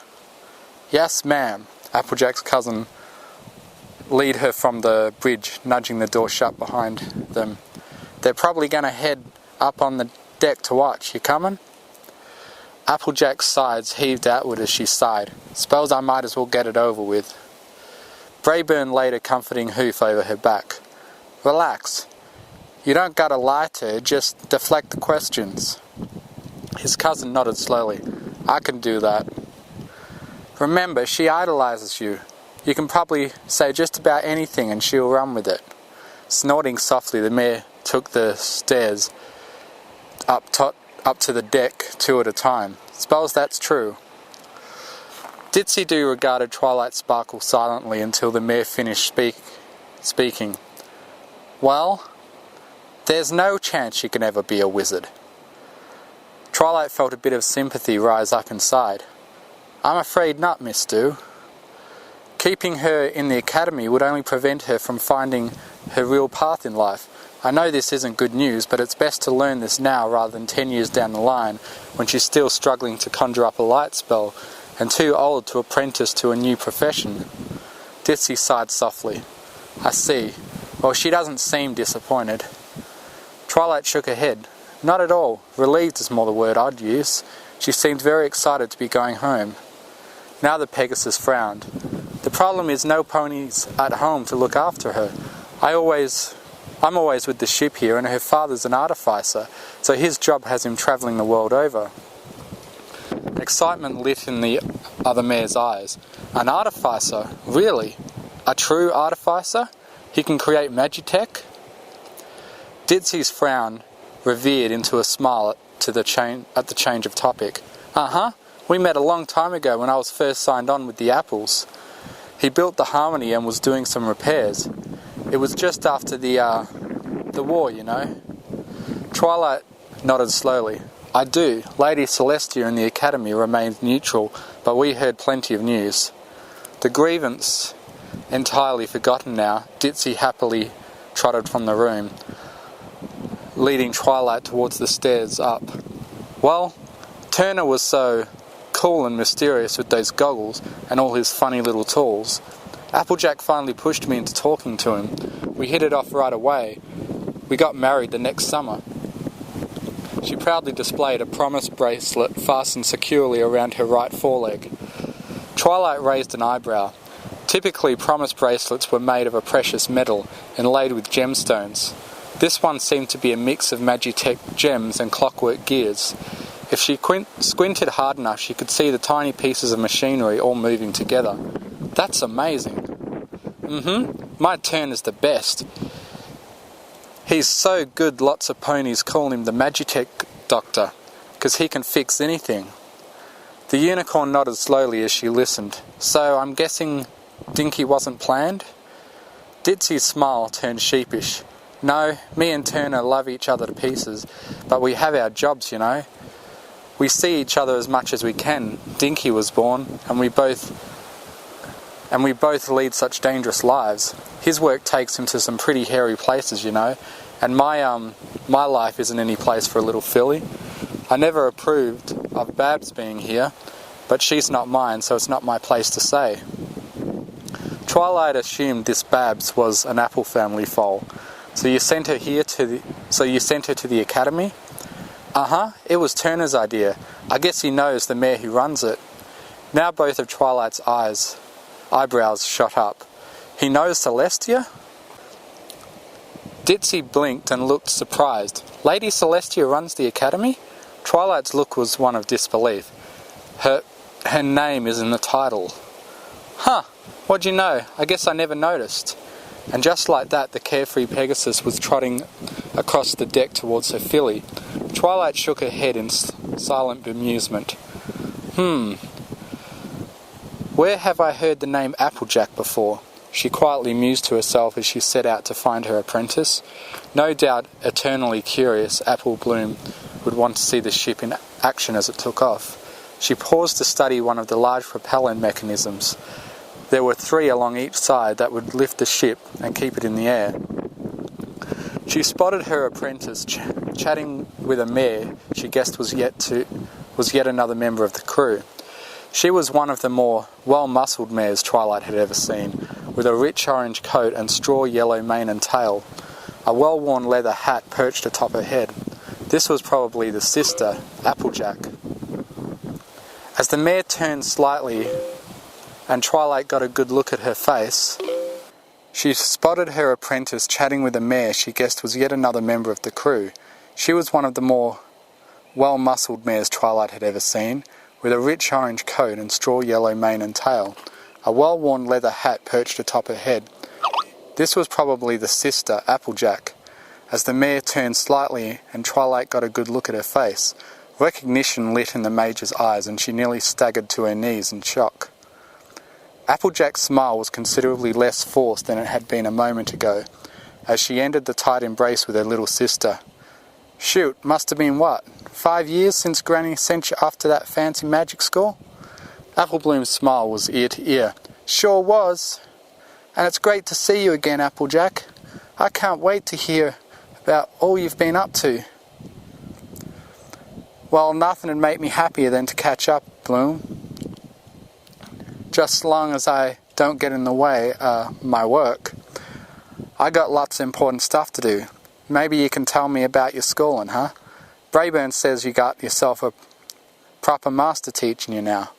"Yes, ma'am." Applejack's cousin lead her from the bridge, nudging the door shut behind them. "They're probably going to head up on the deck to watch. You coming?" Applejack's sides heaved outward as she sighed. "Suppose I might as well get it over with." Brayburn laid a comforting hoof over her back. "Relax. You don't gotta lie to her, just deflect the questions." His cousin nodded slowly. "I can do that. Remember, she idolizes you. You can probably say just about anything and she'll run with it." Snorting softly, the mare took the stairs up to the deck, two at a time. "Suppose that's true." Ditsy-Do regarded Twilight Sparkle silently until the mare finished speaking. "Well, there's no chance she can ever be a wizard." Twilight felt a bit of sympathy rise up inside. "I'm afraid not, Miss Do. Keeping her in the academy would only prevent her from finding her real path in life. I know this isn't good news, but it's best to learn this now rather than 10 years down the line when she's still struggling to conjure up a light spell and too old to apprentice to a new profession." Ditsy sighed softly. "I see. Well, she doesn't seem disappointed." Twilight shook her head. "Not at all. Relieved is more the word I'd use. She seemed very excited to be going home." Now the Pegasus frowned. "The problem is no ponies at home to look after her. I'm always with the ship here, and her father's an artificer, so his job has him travelling the world over." Excitement lit in the other mare's eyes. "An artificer? Really? A true artificer? He can create magitech?" Ditsy's frown revered into a smile at the change of topic. "Uh-huh. We met a long time ago when I was first signed on with the apples. He built the Harmony and was doing some repairs. It was just after the war, you know. Twilight nodded slowly. I do. Lady Celestia and the Academy remained neutral, but we heard plenty of news. The grievance entirely forgotten now, Gypsy happily trotted from the room, leading Twilight towards the stairs up. Well, Turner was so cool and mysterious with those goggles and all his funny little tools. Applejack finally pushed me into talking to him. We hit it off right away. We got married the next summer. She proudly displayed a promise bracelet fastened securely around her right foreleg. Twilight raised an eyebrow. Typically, promise bracelets were made of a precious metal inlaid with gemstones. This one seemed to be a mix of Magitech gems and clockwork gears. If she squinted hard enough, she could see the tiny pieces of machinery all moving together. That's amazing. My turn is the best. He's so good lots of ponies call him the Magitech Doctor, because he can fix anything. The unicorn nodded slowly as she listened. So I'm guessing Dinky wasn't planned? Ditsy's smile turned sheepish. No, me and Turner love each other to pieces, but we have our jobs, you know. We see each other as much as we can. Dinky was born, and we both lead such dangerous lives. His work takes him to some pretty hairy places, you know, and my life isn't any place for a little filly. I never approved of Babs being here, but she's not mine, so it's not my place to say. Twilight assumed this Babs was an Apple family foal. So you sent her to the Academy? It was Turner's idea. I guess he knows the mayor who runs it. Now both of Twilight's eyebrows shot up. He knows Celestia? Ditsy blinked and looked surprised. Lady Celestia runs the Academy? Twilight's look was one of disbelief. Her name is in the title. Huh, what'd you know? I guess I never noticed. And just like that, the carefree Pegasus was trotting across the deck towards her filly. Twilight shook her head in silent bemusement. Where have I heard the name Applejack before? She quietly mused to herself as she set out to find her apprentice. No doubt, eternally curious, Apple Bloom would want to see the ship in action as it took off. She paused to study one of the large propeller mechanisms. There were 3 along each side that would lift the ship and keep it in the air. She spotted her apprentice chatting with a mare she guessed was yet another member of the crew. She was one of the more well-muscled mares Twilight had ever seen, with a rich orange coat and straw yellow mane and tail. A well-worn leather hat perched atop her head. This was probably the sister, Applejack. As the mare turned slightly and Twilight got a good look at her face, she spotted her apprentice chatting with a mare she guessed was yet another member of the crew. She was one of the more well-muscled mares Twilight had ever seen, with a rich orange coat and straw yellow mane and tail. A well-worn leather hat perched atop her head. This was probably the sister, Applejack. As the mare turned slightly and Twilight got a good look at her face, recognition lit in the mage's eyes and she nearly staggered to her knees in shock. Applejack's smile was considerably less forced than it had been a moment ago, as she ended the tight embrace with her little sister. Shoot, must have been what, 5 years since Granny sent you off to that fancy magic school? Applebloom's smile was ear to ear. Sure was. And it's great to see you again, Applejack. I can't wait to hear about all you've been up to. Well, nothing would make me happier than to catch up, Bloom. Just as long as I don't get in the way of my work. I got lots of important stuff to do. Maybe you can tell me about your schooling, huh? Brayburn says you got yourself a proper master teaching you now.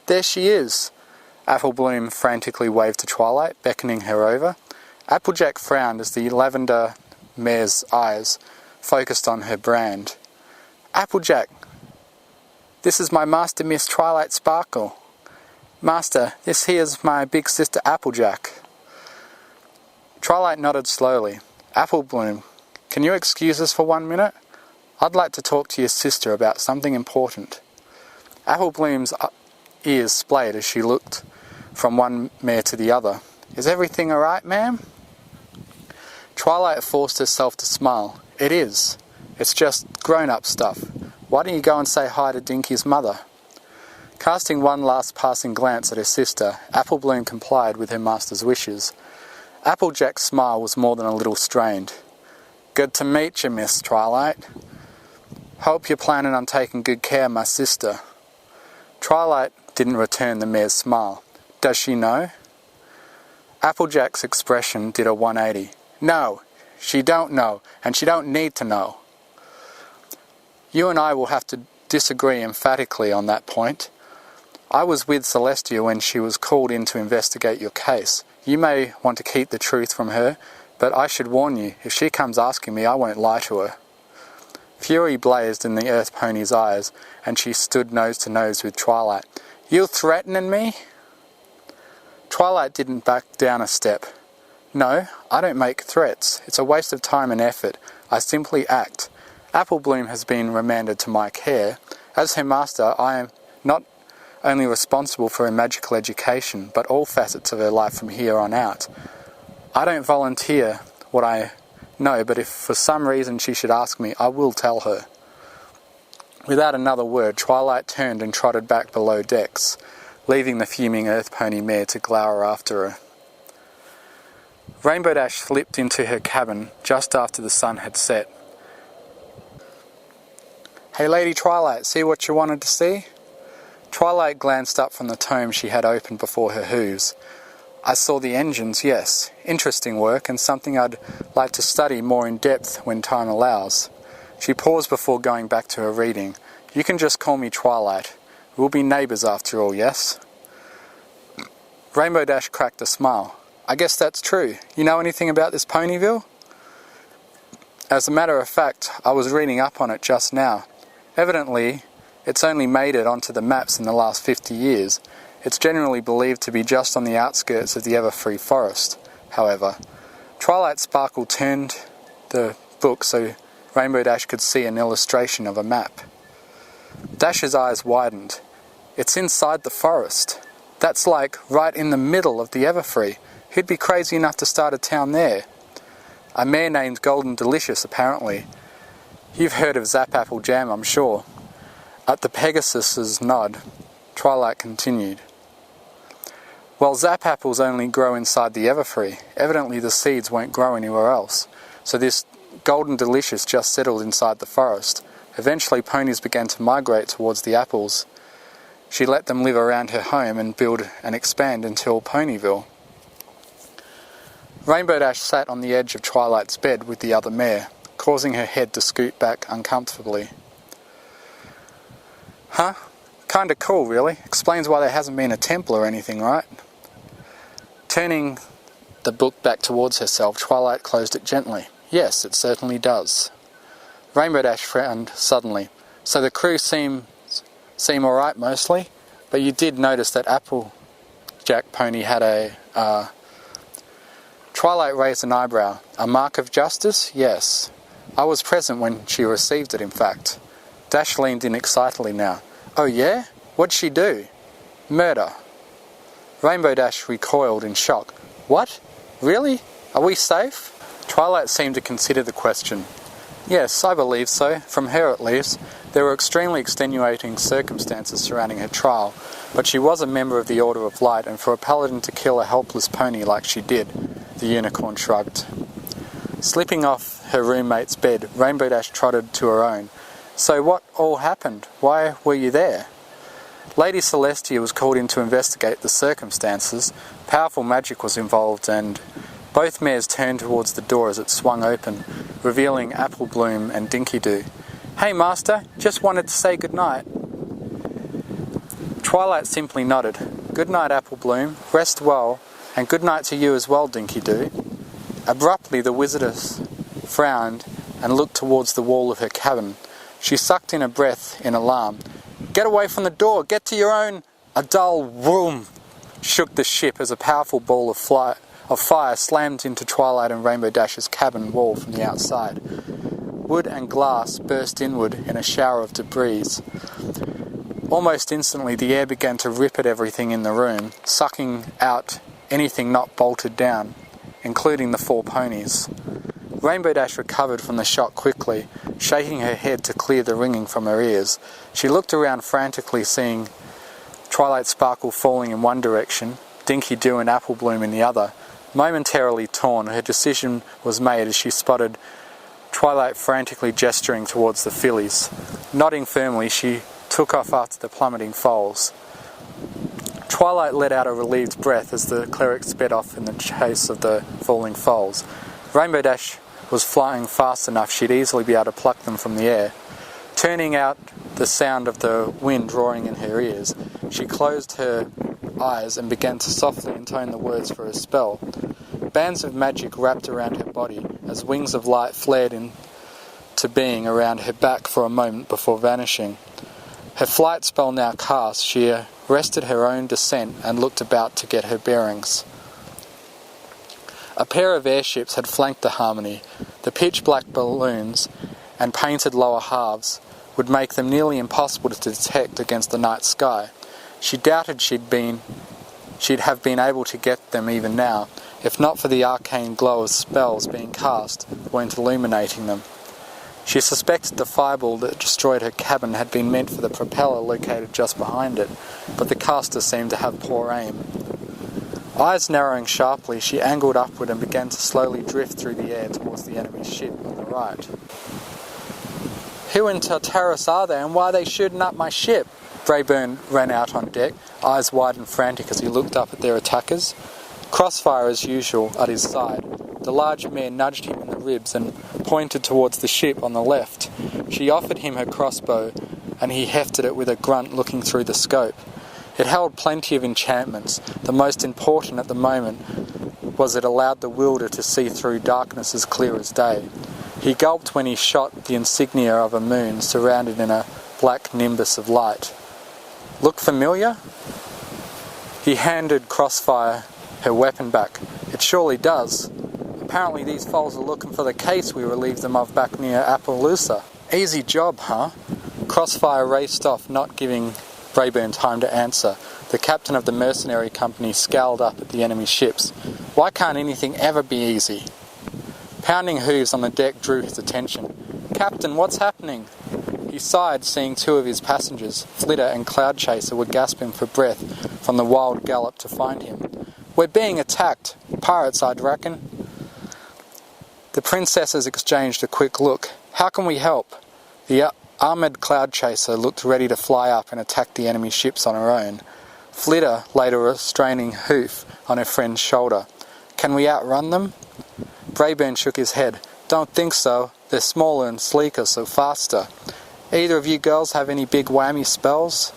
There she is. Applebloom frantically waved to Twilight, beckoning her over. Applejack frowned as the lavender mare's eyes focused on her brand. Applejack, this is my master, Miss Twilight Sparkle. Master, this here's my big sister Applejack. Twilight nodded slowly. Applebloom, can you excuse us for 1 minute? I'd like to talk to your sister about something important. Apple Bloom's ears splayed as she looked from one mare to the other. "Is everything alright, ma'am?" Twilight forced herself to smile. "It is. It's just grown-up stuff. Why don't you go and say hi to Dinky's mother?" Casting one last passing glance at her sister, Apple Bloom complied with her master's wishes. Applejack's smile was more than a little strained. "Good to meet you, Miss Twilight. Hope you're planning on taking good care of my sister." Twilight didn't return the mare's smile. "Does she know?" Applejack's expression did a 180. "No, she don't know, and she don't need to know. You and I will have to disagree emphatically on that point. I was with Celestia when she was called in to investigate your case. You may want to keep the truth from her, but I should warn you, if she comes asking me, I won't lie to her." Fury blazed in the Earth Pony's eyes, and she stood nose to nose with Twilight. "You threatening me?" Twilight didn't back down a step. "No, I don't make threats. It's a waste of time and effort. I simply act. Apple Bloom has been remanded to my care. As her master, I am not only responsible for her magical education, but all facets of her life from here on out. I don't volunteer what I know, but if for some reason she should ask me, I will tell her." Without another word, Twilight turned and trotted back below decks, leaving the fuming Earth Pony mare to glower after her. Rainbow Dash slipped into her cabin just after the sun had set. "Hey, Lady Twilight, see what you wanted to see?" Twilight glanced up from the tome she had opened before her hooves. "I saw the engines, yes. Interesting work, and something I'd like to study more in depth when time allows." She paused before going back to her reading. "You can just call me Twilight. We'll be neighbours after all, yes?" Rainbow Dash cracked a smile. "I guess that's true. You know anything about this Ponyville?" "As a matter of fact, I was reading up on it just now. Evidently, it's only made it onto the maps in the last 50 years. It's generally believed to be just on the outskirts of the Everfree Forest, however." Twilight Sparkle turned the book so Rainbow Dash could see an illustration of a map. Dash's eyes widened. "It's inside the forest. That's like right in the middle of the Everfree. Who'd be crazy enough to start a town there?" "A mare named Golden Delicious, apparently. You've heard of Zap Apple Jam, I'm sure." At the Pegasus's nod, Twilight continued. "Well, Zap apples only grow inside the Everfree. Evidently the seeds won't grow anywhere else. So this Golden Delicious just settled inside the forest. Eventually ponies began to migrate towards the apples. She let them live around her home and build and expand until Ponyville." Rainbow Dash sat on the edge of Twilight's bed with the other mare, causing her head to scoot back uncomfortably. "Huh? Kinda cool, really. Explains why there hasn't been a temple or anything, right?" Turning the book back towards herself, Twilight closed it gently. "Yes, it certainly does." Rainbow Dash frowned suddenly. "So the crew seem alright mostly? But you did notice that Applejack Pony had a, Twilight raised an eyebrow. "A mark of justice? Yes. I was present when she received it, in fact." Dash leaned in excitedly now. "Oh yeah? What'd she do?" "Murder." Rainbow Dash recoiled in shock. "What? Really? Are we safe?" Twilight seemed to consider the question. "Yes, I believe so, from her at least. There were extremely extenuating circumstances surrounding her trial, but she was a member of the Order of Light, and for a paladin to kill a helpless pony like she did," the unicorn shrugged. Slipping off her roommate's bed, Rainbow Dash trotted to her own. "So what all happened? Why were you there?" "Lady Celestia was called in to investigate the circumstances. Powerful magic was involved, and..." Both mares turned towards the door as it swung open, revealing Apple Bloom and Dinky Doo. "Hey, Master, just wanted to say goodnight." Twilight simply nodded. "Good night, Apple Bloom. Rest well, and good night to you as well, Dinky Doo." Abruptly, the wizardess frowned and looked towards the wall of her cabin. She sucked in a breath in alarm. "Get away from the door! Get to your own..." A dull whoom shook the ship as a powerful ball of fire slammed into Twilight and Rainbow Dash's cabin wall from the outside. Wood and glass burst inward in a shower of debris. Almost instantly the air began to rip at everything in the room, sucking out anything not bolted down, including the 4 ponies. Rainbow Dash recovered from the shock quickly, shaking her head to clear the ringing from her ears. She looked around frantically, seeing Twilight Sparkle falling in one direction, Dinky Doo and Apple Bloom in the other. Momentarily torn, her decision was made as she spotted Twilight frantically gesturing towards the fillies. Nodding firmly, she took off after the plummeting foals. Twilight let out a relieved breath as the cleric sped off in the chase of the falling foals. Rainbow Dash was flying fast enough she'd easily be able to pluck them from the air. Turning out the sound of the wind roaring in her ears, she closed her eyes and began to softly intone the words for her spell. Bands of magic wrapped around her body as wings of light flared into being around her back for a moment before vanishing. Her flight spell now cast, she arrested her own descent and looked about to get her bearings. A pair of airships had flanked the Harmony. The pitch-black balloons and painted lower halves would make them nearly impossible to detect against the night sky. She doubted she'd have been able to get them even now, if not for the arcane glow of spells being cast weren't illuminating them. She suspected the fireball that destroyed her cabin had been meant for the propeller located just behind it, but the caster seemed to have poor aim. Eyes narrowing sharply, she angled upward and began to slowly drift through the air towards the enemy's ship on the right. Who in Tartarus are they, and why are they shooting up my ship? Brayburn ran out on deck, eyes wide and frantic as he looked up at their attackers. Crossfire, as usual, at his side. The large mare nudged him in the ribs and pointed towards the ship on the left. She offered him her crossbow, and he hefted it with a grunt, looking through the scope. It held plenty of enchantments. The most important at the moment was it allowed the wielder to see through darkness as clear as day. He gulped when he shot the insignia of a moon surrounded in a black nimbus of light. Look familiar? He handed Crossfire her weapon back. It surely does. Apparently these foals are looking for the case we relieved them of back near Appaloosa. Easy job, huh? Crossfire raced off, not giving Brayburn time to answer. The captain of the mercenary company scowled up at the enemy ships. Why can't anything ever be easy? Pounding hooves on the deck drew his attention. Captain, what's happening? He sighed, seeing 2 of his passengers, Flitter and Cloud Chaser, were gasping for breath from the wild gallop to find him. We're being attacked. Pirates, I'd reckon. The princesses exchanged a quick look. How can we help? The armoured Cloud Chaser looked ready to fly up and attack the enemy ships on her own. Flitter laid a restraining hoof on her friend's shoulder. Can we outrun them? Brayburn shook his head. Don't think so. They're smaller and sleeker, so faster. Either of you girls have any big whammy spells?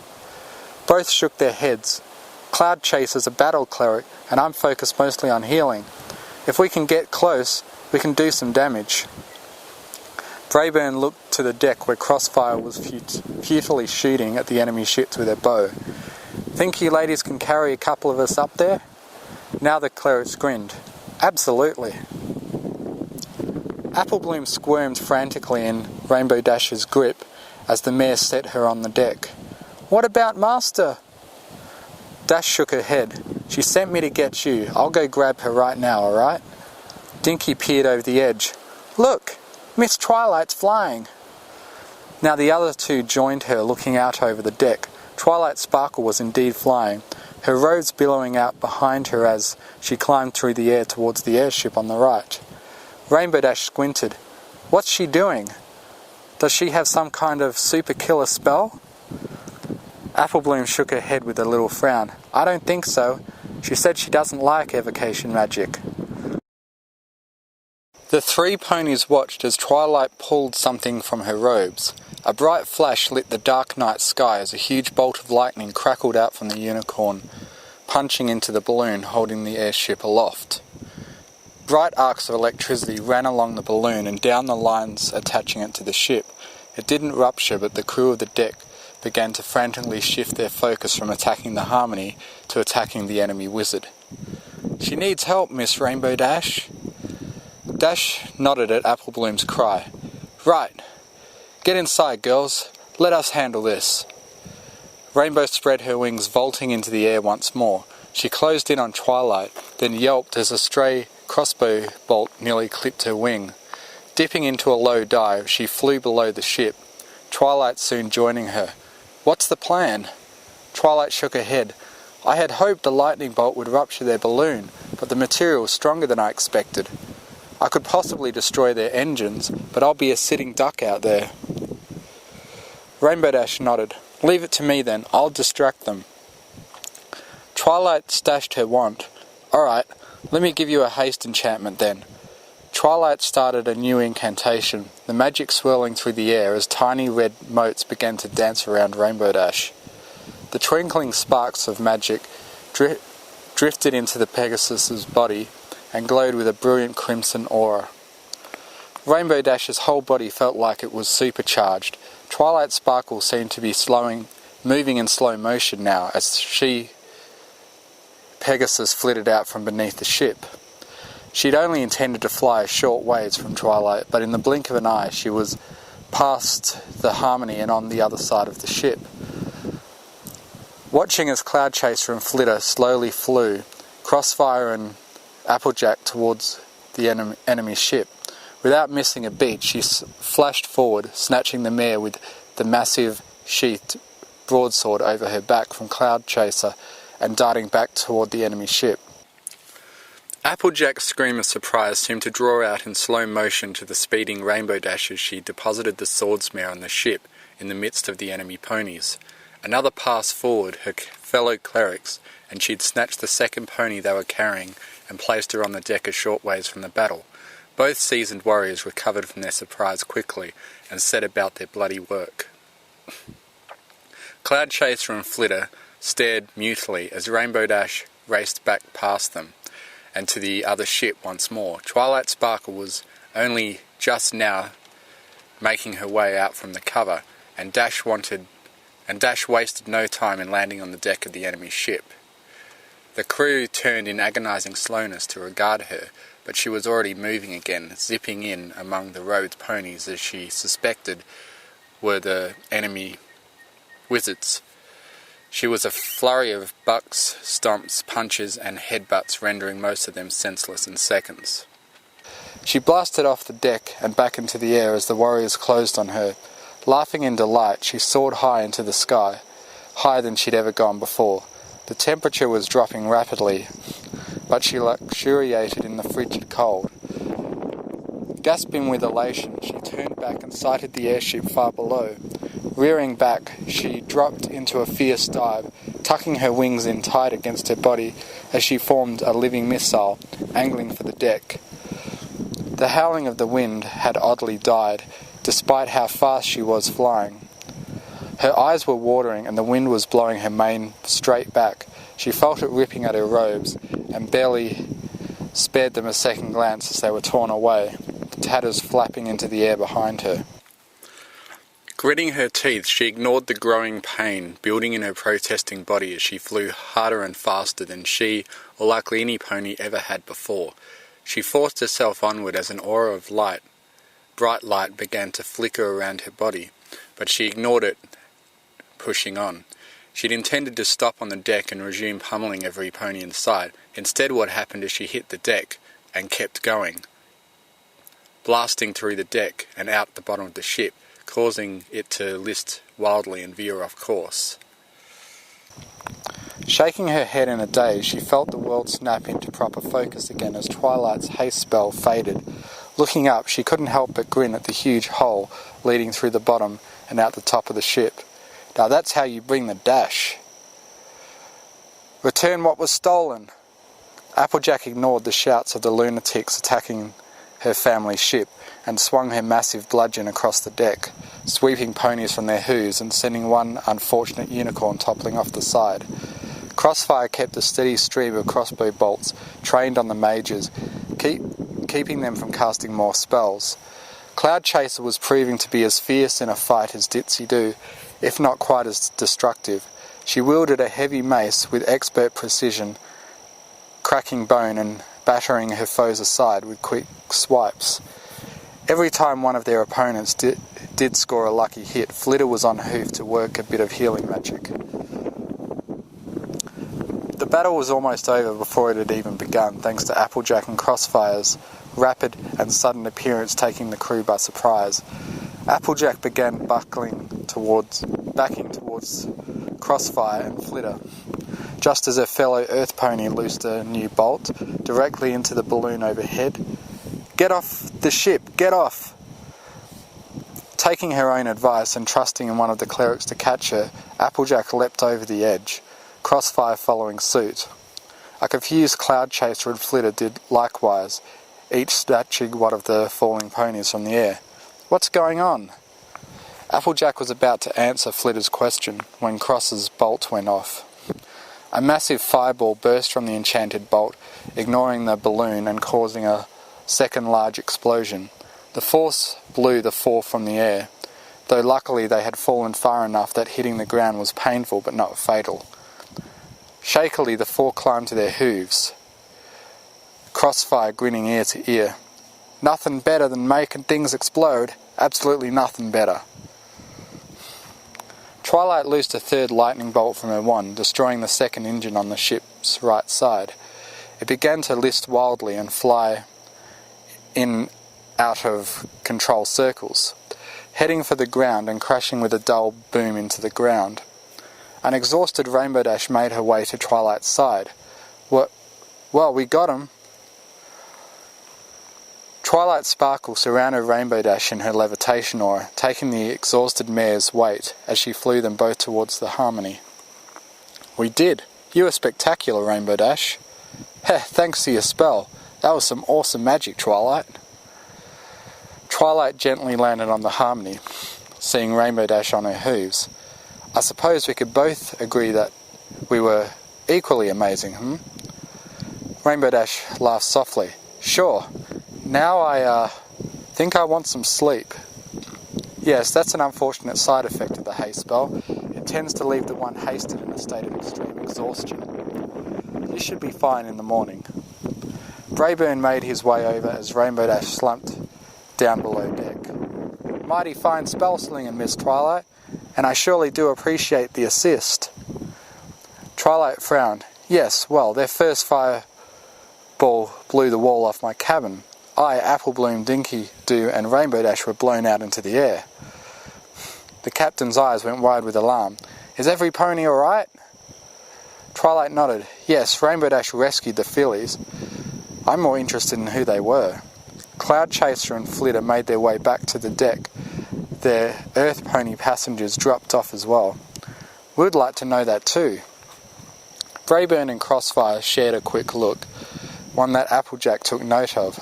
Both shook their heads. Cloud Chaser's a battle cleric, and I'm focused mostly on healing. If we can get close, we can do some damage. Brayburn looked to the deck where Crossfire was futilely shooting at the enemy ships with her bow. Think you ladies can carry a couple of us up there? Now the cleric grinned. Absolutely. Apple Bloom squirmed frantically in Rainbow Dash's grip as the mare set her on the deck. What about Master? Dash shook her head. She sent me to get you. I'll go grab her right now, alright? Dinky peered over the edge. Look! Miss Twilight's flying! Now the other 2 joined her, looking out over the deck. Twilight Sparkle was indeed flying, her robes billowing out behind her as she climbed through the air towards the airship on the right. Rainbow Dash squinted. What's she doing? Does she have some kind of super killer spell? Apple Bloom shook her head with a little frown. I don't think so. She said she doesn't like evocation magic. The 3 ponies watched as Twilight pulled something from her robes. A bright flash lit the dark night sky as a huge bolt of lightning crackled out from the unicorn, punching into the balloon holding the airship aloft. Bright arcs of electricity ran along the balloon and down the lines attaching it to the ship. It didn't rupture, but the crew of the deck began to frantically shift their focus from attacking the Harmony to attacking the enemy wizard. She needs help, Miss Rainbow Dash. Dash nodded at Apple Bloom's cry. Right. Get inside, girls. Let us handle this. Rainbow spread her wings, vaulting into the air once more. She closed in on Twilight, then yelped as a stray crossbow bolt nearly clipped her wing. Dipping into a low dive, she flew below the ship, Twilight soon joining her. "What's the plan?" Twilight shook her head. "I had hoped a lightning bolt would rupture their balloon, but the material is stronger than I expected. I could possibly destroy their engines, but I'll be a sitting duck out there." Rainbow Dash nodded. "Leave it to me then, I'll distract them." Twilight stashed her wand. "Alright, let me give you a haste enchantment then." Twilight started a new incantation, the magic swirling through the air as tiny red motes began to dance around Rainbow Dash. The twinkling sparks of magic drifted into the Pegasus's body and glowed with a brilliant crimson aura. Rainbow Dash's whole body felt like it was supercharged. Twilight Sparkle seemed to be moving in slow motion now as Pegasus flitted out from beneath the ship. She'd only intended to fly a short ways from Twilight, but in the blink of an eye she was past the Harmony and on the other side of the ship. Watching as Cloudchaser and Flitter slowly flew, Crossfire and Applejack towards the enemy ship, without missing a beat, she flashed forward, snatching the mare with the massive sheathed broadsword over her back from Cloudchaser and darting back toward the enemy ship. Applejack's scream of surprise seemed to draw out in slow motion to the speeding Rainbow Dash as she deposited the swordsmere on the ship in the midst of the enemy ponies. Another pass forward, her fellow clerics, and she'd snatched the second pony they were carrying and placed her on the deck a short ways from the battle. Both seasoned warriors recovered from their surprise quickly and set about their bloody work. Cloudchaser and Flitter stared mutely as Rainbow Dash raced back past them and to the other ship once more. Twilight Sparkle was only just now making her way out from the cover, and Dash wasted no time in landing on the deck of the enemy ship. The crew turned in agonizing slowness to regard her, but she was already moving again, zipping in among the Rhodes ponies as she suspected were the enemy wizards. She was a flurry of bucks, stomps, punches and headbutts, rendering most of them senseless in seconds. She blasted off the deck and back into the air as the warriors closed on her. Laughing in delight, she soared high into the sky, higher than she'd ever gone before. The temperature was dropping rapidly, but she luxuriated in the frigid cold. Gasping with elation, she turned back and sighted the airship far below. Rearing back, she dropped into a fierce dive, tucking her wings in tight against her body as she formed a living missile, angling for the deck. The howling of the wind had oddly died, despite how fast she was flying. Her eyes were watering and the wind was blowing her mane straight back. She felt it ripping at her robes and barely spared them a second glance as they were torn away, the tatters flapping into the air behind her. Gritting her teeth, she ignored the growing pain building in her protesting body as she flew harder and faster than she, or likely any pony, ever had before. She forced herself onward as an aura of light, bright light, began to flicker around her body, but she ignored it, pushing on. She'd intended to stop on the deck and resume pummeling every pony in sight. Instead, what happened is she hit the deck and kept going, blasting through the deck and out the bottom of the ship, causing it to list wildly and veer off course. Shaking her head in a daze, she felt the world snap into proper focus again as Twilight's haste spell faded. Looking up, she couldn't help but grin at the huge hole leading through the bottom and out the top of the ship. Now that's how you bring the dash. Return what was stolen. Applejack ignored the shouts of the lunatics attacking her family ship and swung her massive bludgeon across the deck, sweeping ponies from their hooves and sending one unfortunate unicorn toppling off the side. Crossfire kept a steady stream of crossbow bolts trained on the mages, keeping them from casting more spells. Cloudchaser was proving to be as fierce in a fight as Ditsy Do, if not quite as destructive. She wielded a heavy mace with expert precision, cracking bone and battering her foes aside with quick swipes. Every time one of their opponents did score a lucky hit, Flitter was on hoof to work a bit of healing magic. battle was almost over before it had even begun, thanks to Applejack and Crossfire's rapid and sudden appearance taking the crew by surprise. Applejack began backing towards Crossfire and Flitter, just as her fellow Earth Pony loosed a new bolt directly into the balloon overhead. "Get off the ship, get off!" Taking her own advice and trusting in one of the clerics to catch her, Applejack leapt over the edge, Crossfire following suit. A confused Cloud Chaser and Flitter did likewise, each snatching one of the falling ponies from the air. "What's going on?" Applejack was about to answer Flitter's question when Cross's bolt went off. A massive fireball burst from the enchanted bolt, ignoring the balloon and causing a second large explosion. The force blew the four from the air, though luckily they had fallen far enough that hitting the ground was painful but not fatal. Shakily the four climbed to their hooves, Crossfire grinning ear to ear. "Nothing better than making things explode. Absolutely nothing better." Twilight loosed a third lightning bolt from her wand, destroying the second engine on the ship's right side. It began to list wildly and fly in out of control circles, heading for the ground and crashing with a dull boom into the ground. An exhausted Rainbow Dash made her way to Twilight's side. "Well, we got him." Twilight Sparkle surrounded Rainbow Dash in her levitation aura, taking the exhausted mare's weight as she flew them both towards the Harmony. "We did. You were spectacular, Rainbow Dash." "Heh, thanks to your spell. That was some awesome magic, Twilight." Twilight gently landed on the Harmony, seeing Rainbow Dash on her hooves. "I suppose we could both agree that we were equally amazing, Rainbow Dash laughed softly. "Sure. Now I think I want some sleep." "Yes, that's an unfortunate side effect of the haste spell. It tends to leave the one hasted in a state of extreme exhaustion. You should be fine in the morning." Brayburn made his way over as Rainbow Dash slumped down below deck. "Mighty fine spell slinging, Miss Twilight, and I surely do appreciate the assist." Twilight frowned. "Yes, well, their first fireball blew the wall off my cabin. I, Applebloom, Dinky Doo and Rainbow Dash were blown out into the air." The captain's eyes went wide with alarm. "Is every pony all right?" Twilight nodded. "Yes, Rainbow Dash rescued the fillies. I'm more interested in who they were." Cloud Chaser and Flitter made their way back to the deck. Their Earth Pony passengers dropped off as well. "We'd like to know that too." Brayburn and Crossfire shared a quick look, one that Applejack took note of.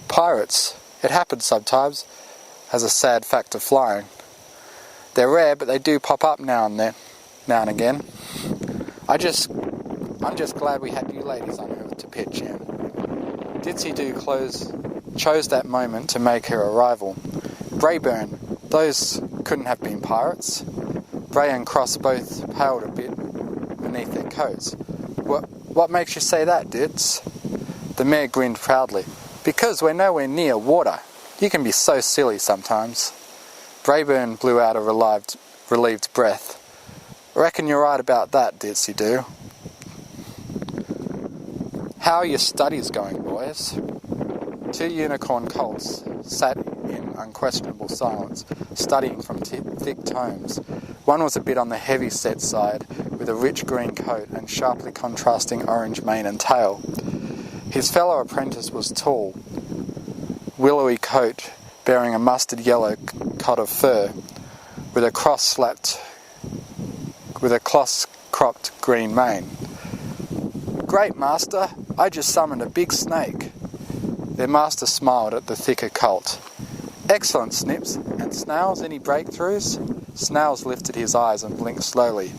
"Pirates. It happens sometimes, as a sad fact of flying. They're rare, but they do pop up now and again. I'm just glad we had you ladies on Earth to pitch in." Ditsy Doo chose that moment to make her arrival. "Brayburn, those couldn't have been pirates." Bray and Cross both paled a bit beneath their coats. What makes you say that, Dits?" The mare grinned proudly. "Because we're nowhere near water. You can be so silly sometimes." Brayburn blew out a relieved breath. "Reckon you're right about that, Ditsy Doo." "How are your studies going, boys?" Two unicorn colts sat in unquestionable silence, studying from thick tomes. One was a bit on the heavy-set side, with a rich green coat and sharply contrasting orange mane and tail. His fellow apprentice was tall, willowy coat bearing a mustard yellow cot of fur, with a close-cropped green mane. "Great, Master, I just summoned a big snake." Their master smiled at the thicker colt. "Excellent, Snips. And Snails, any breakthroughs?" Snails lifted his eyes and blinked slowly.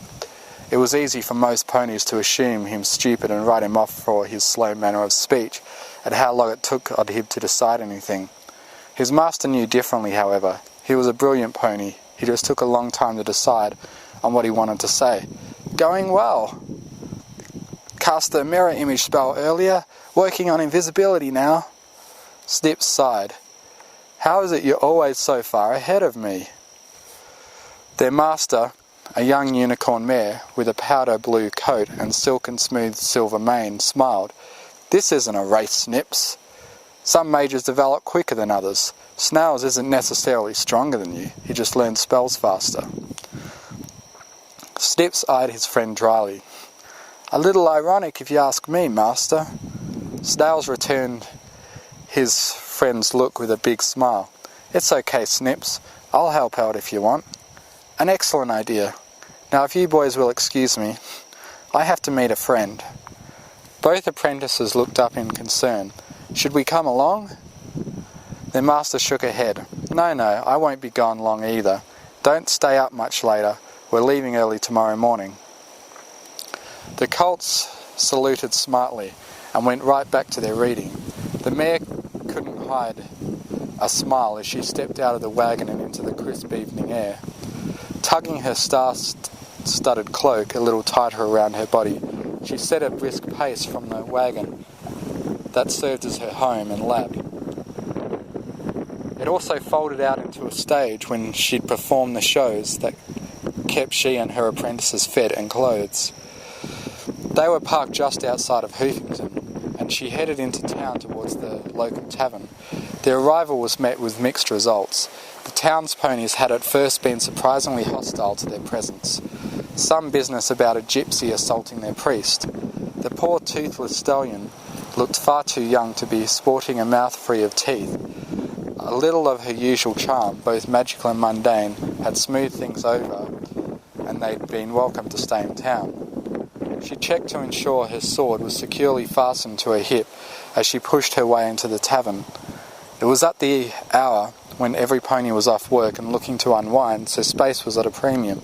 It was easy for most ponies to assume him stupid and write him off for his slow manner of speech, and how long it took on him to decide anything. His master knew differently, however. He was a brilliant pony. He just took a long time to decide on what he wanted to say. "Going well. Cast the mirror image spell earlier. Working on invisibility now." Snips sighed. "How is it you're always so far ahead of me?" Their master, a young unicorn mare with a powder blue coat and silk and smooth silver mane, smiled. "This isn't a race, Snips. Some mages develop quicker than others. Snails isn't necessarily stronger than you, he just learns spells faster." Snips eyed his friend dryly. "A little ironic if you ask me, master." Snails returned his friend's look with a big smile. "It's okay, Snips. I'll help out if you want." "An excellent idea. Now if you boys will excuse me, I have to meet a friend." Both apprentices looked up in concern. "Should we come along?" Their master shook her head. No, I won't be gone long either. Don't stay up much later. We're leaving early tomorrow morning." The colts saluted smartly and went right back to their reading. The mare couldn't hide a smile as she stepped out of the wagon and into the crisp evening air. Tugging her star-studded cloak a little tighter around her body, she set a brisk pace from the wagon that served as her home and lab. It also folded out into a stage when she'd performed the shows that kept she and her apprentices fed and clothed. They were parked just outside of Hoofington, and she headed into town towards the local tavern. Their arrival was met with mixed results. The town's ponies had at first been surprisingly hostile to their presence. Some business about a gypsy assaulting their priest. The poor toothless stallion looked far too young to be sporting a mouth free of teeth. A little of her usual charm, both magical and mundane, had smoothed things over, and they'd been welcome to stay in town. She checked to ensure her sword was securely fastened to her hip as she pushed her way into the tavern. It was at the hour when every pony was off work and looking to unwind, so space was at a premium.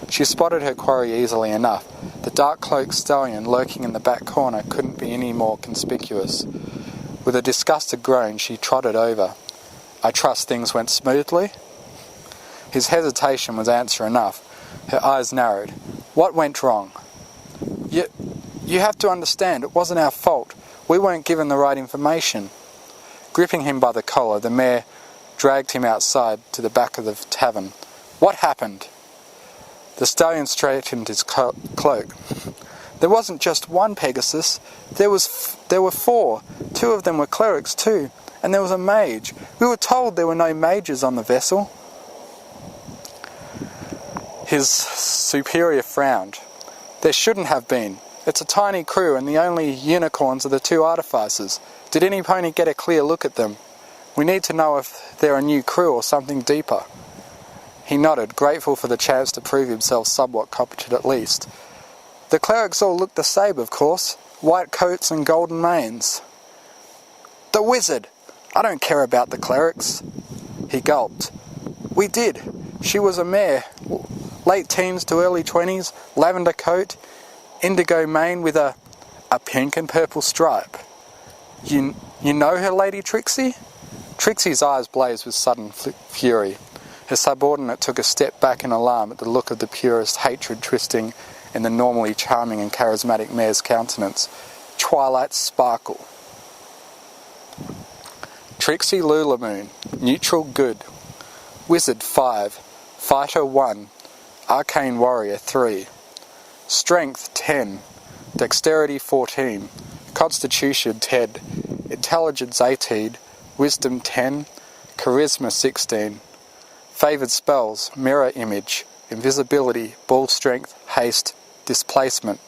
She spotted her quarry easily enough. The dark-cloaked stallion lurking in the back corner couldn't be any more conspicuous. With a disgusted groan, she trotted over. "I trust things went smoothly?" His hesitation was answer enough. Her eyes narrowed. "What went wrong?" You have to understand, it wasn't our fault. We weren't given the right information." Gripping him by the collar, the mare dragged him outside to the back of the tavern. "What happened?" The stallion straightened his cloak. "There wasn't just one Pegasus. There were 4. 2 of them were clerics too, and there was a mage. We were told there were no mages on the vessel." His superior frowned. "There shouldn't have been. It's a tiny crew, and the only unicorns are the 2 artificers. Did any pony get a clear look at them? We need to know if they're a new crew or something deeper." He nodded, grateful for the chance to prove himself somewhat competent at least. "The clerics all look the same, of course. White coats and golden manes." "The wizard! I don't care about the clerics." He gulped. "We did. She was a mare, late teens to early 20s, lavender coat, indigo mane with a pink and purple stripe. You know her, Lady Trixie?" Trixie's eyes blazed with sudden fury. Her subordinate took a step back in alarm at the look of the purest hatred twisting in the normally charming and charismatic mare's countenance. Twilight sparkle. Trixie Lulamoon, neutral good. Wizard 5, Fighter 1, Arcane Warrior 3. Strength 10, Dexterity 14, Constitution 10, Intelligence 18, Wisdom 10, Charisma 16. Favoured spells, Mirror Image, Invisibility, Ball Strength, Haste, Displacement.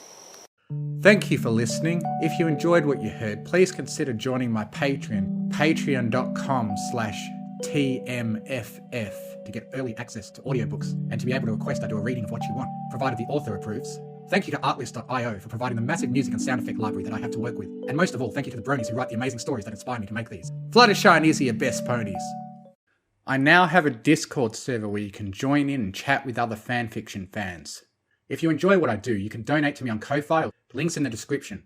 Thank you for listening. If you enjoyed what you heard, please consider joining my Patreon, patreon.com/TMFF, to get early access to audiobooks and to be able to request I do a reading of what you want, provided the author approves. Thank you to artlist.io for providing the massive music and sound effect library that I have to work with. And most of all, thank you to the bronies who write the amazing stories that inspire me to make these. Fluttershy is your best ponies. I now have a Discord server where you can join in and chat with other fanfiction fans. If you enjoy what I do, you can donate to me on Ko-Fi, links in the description.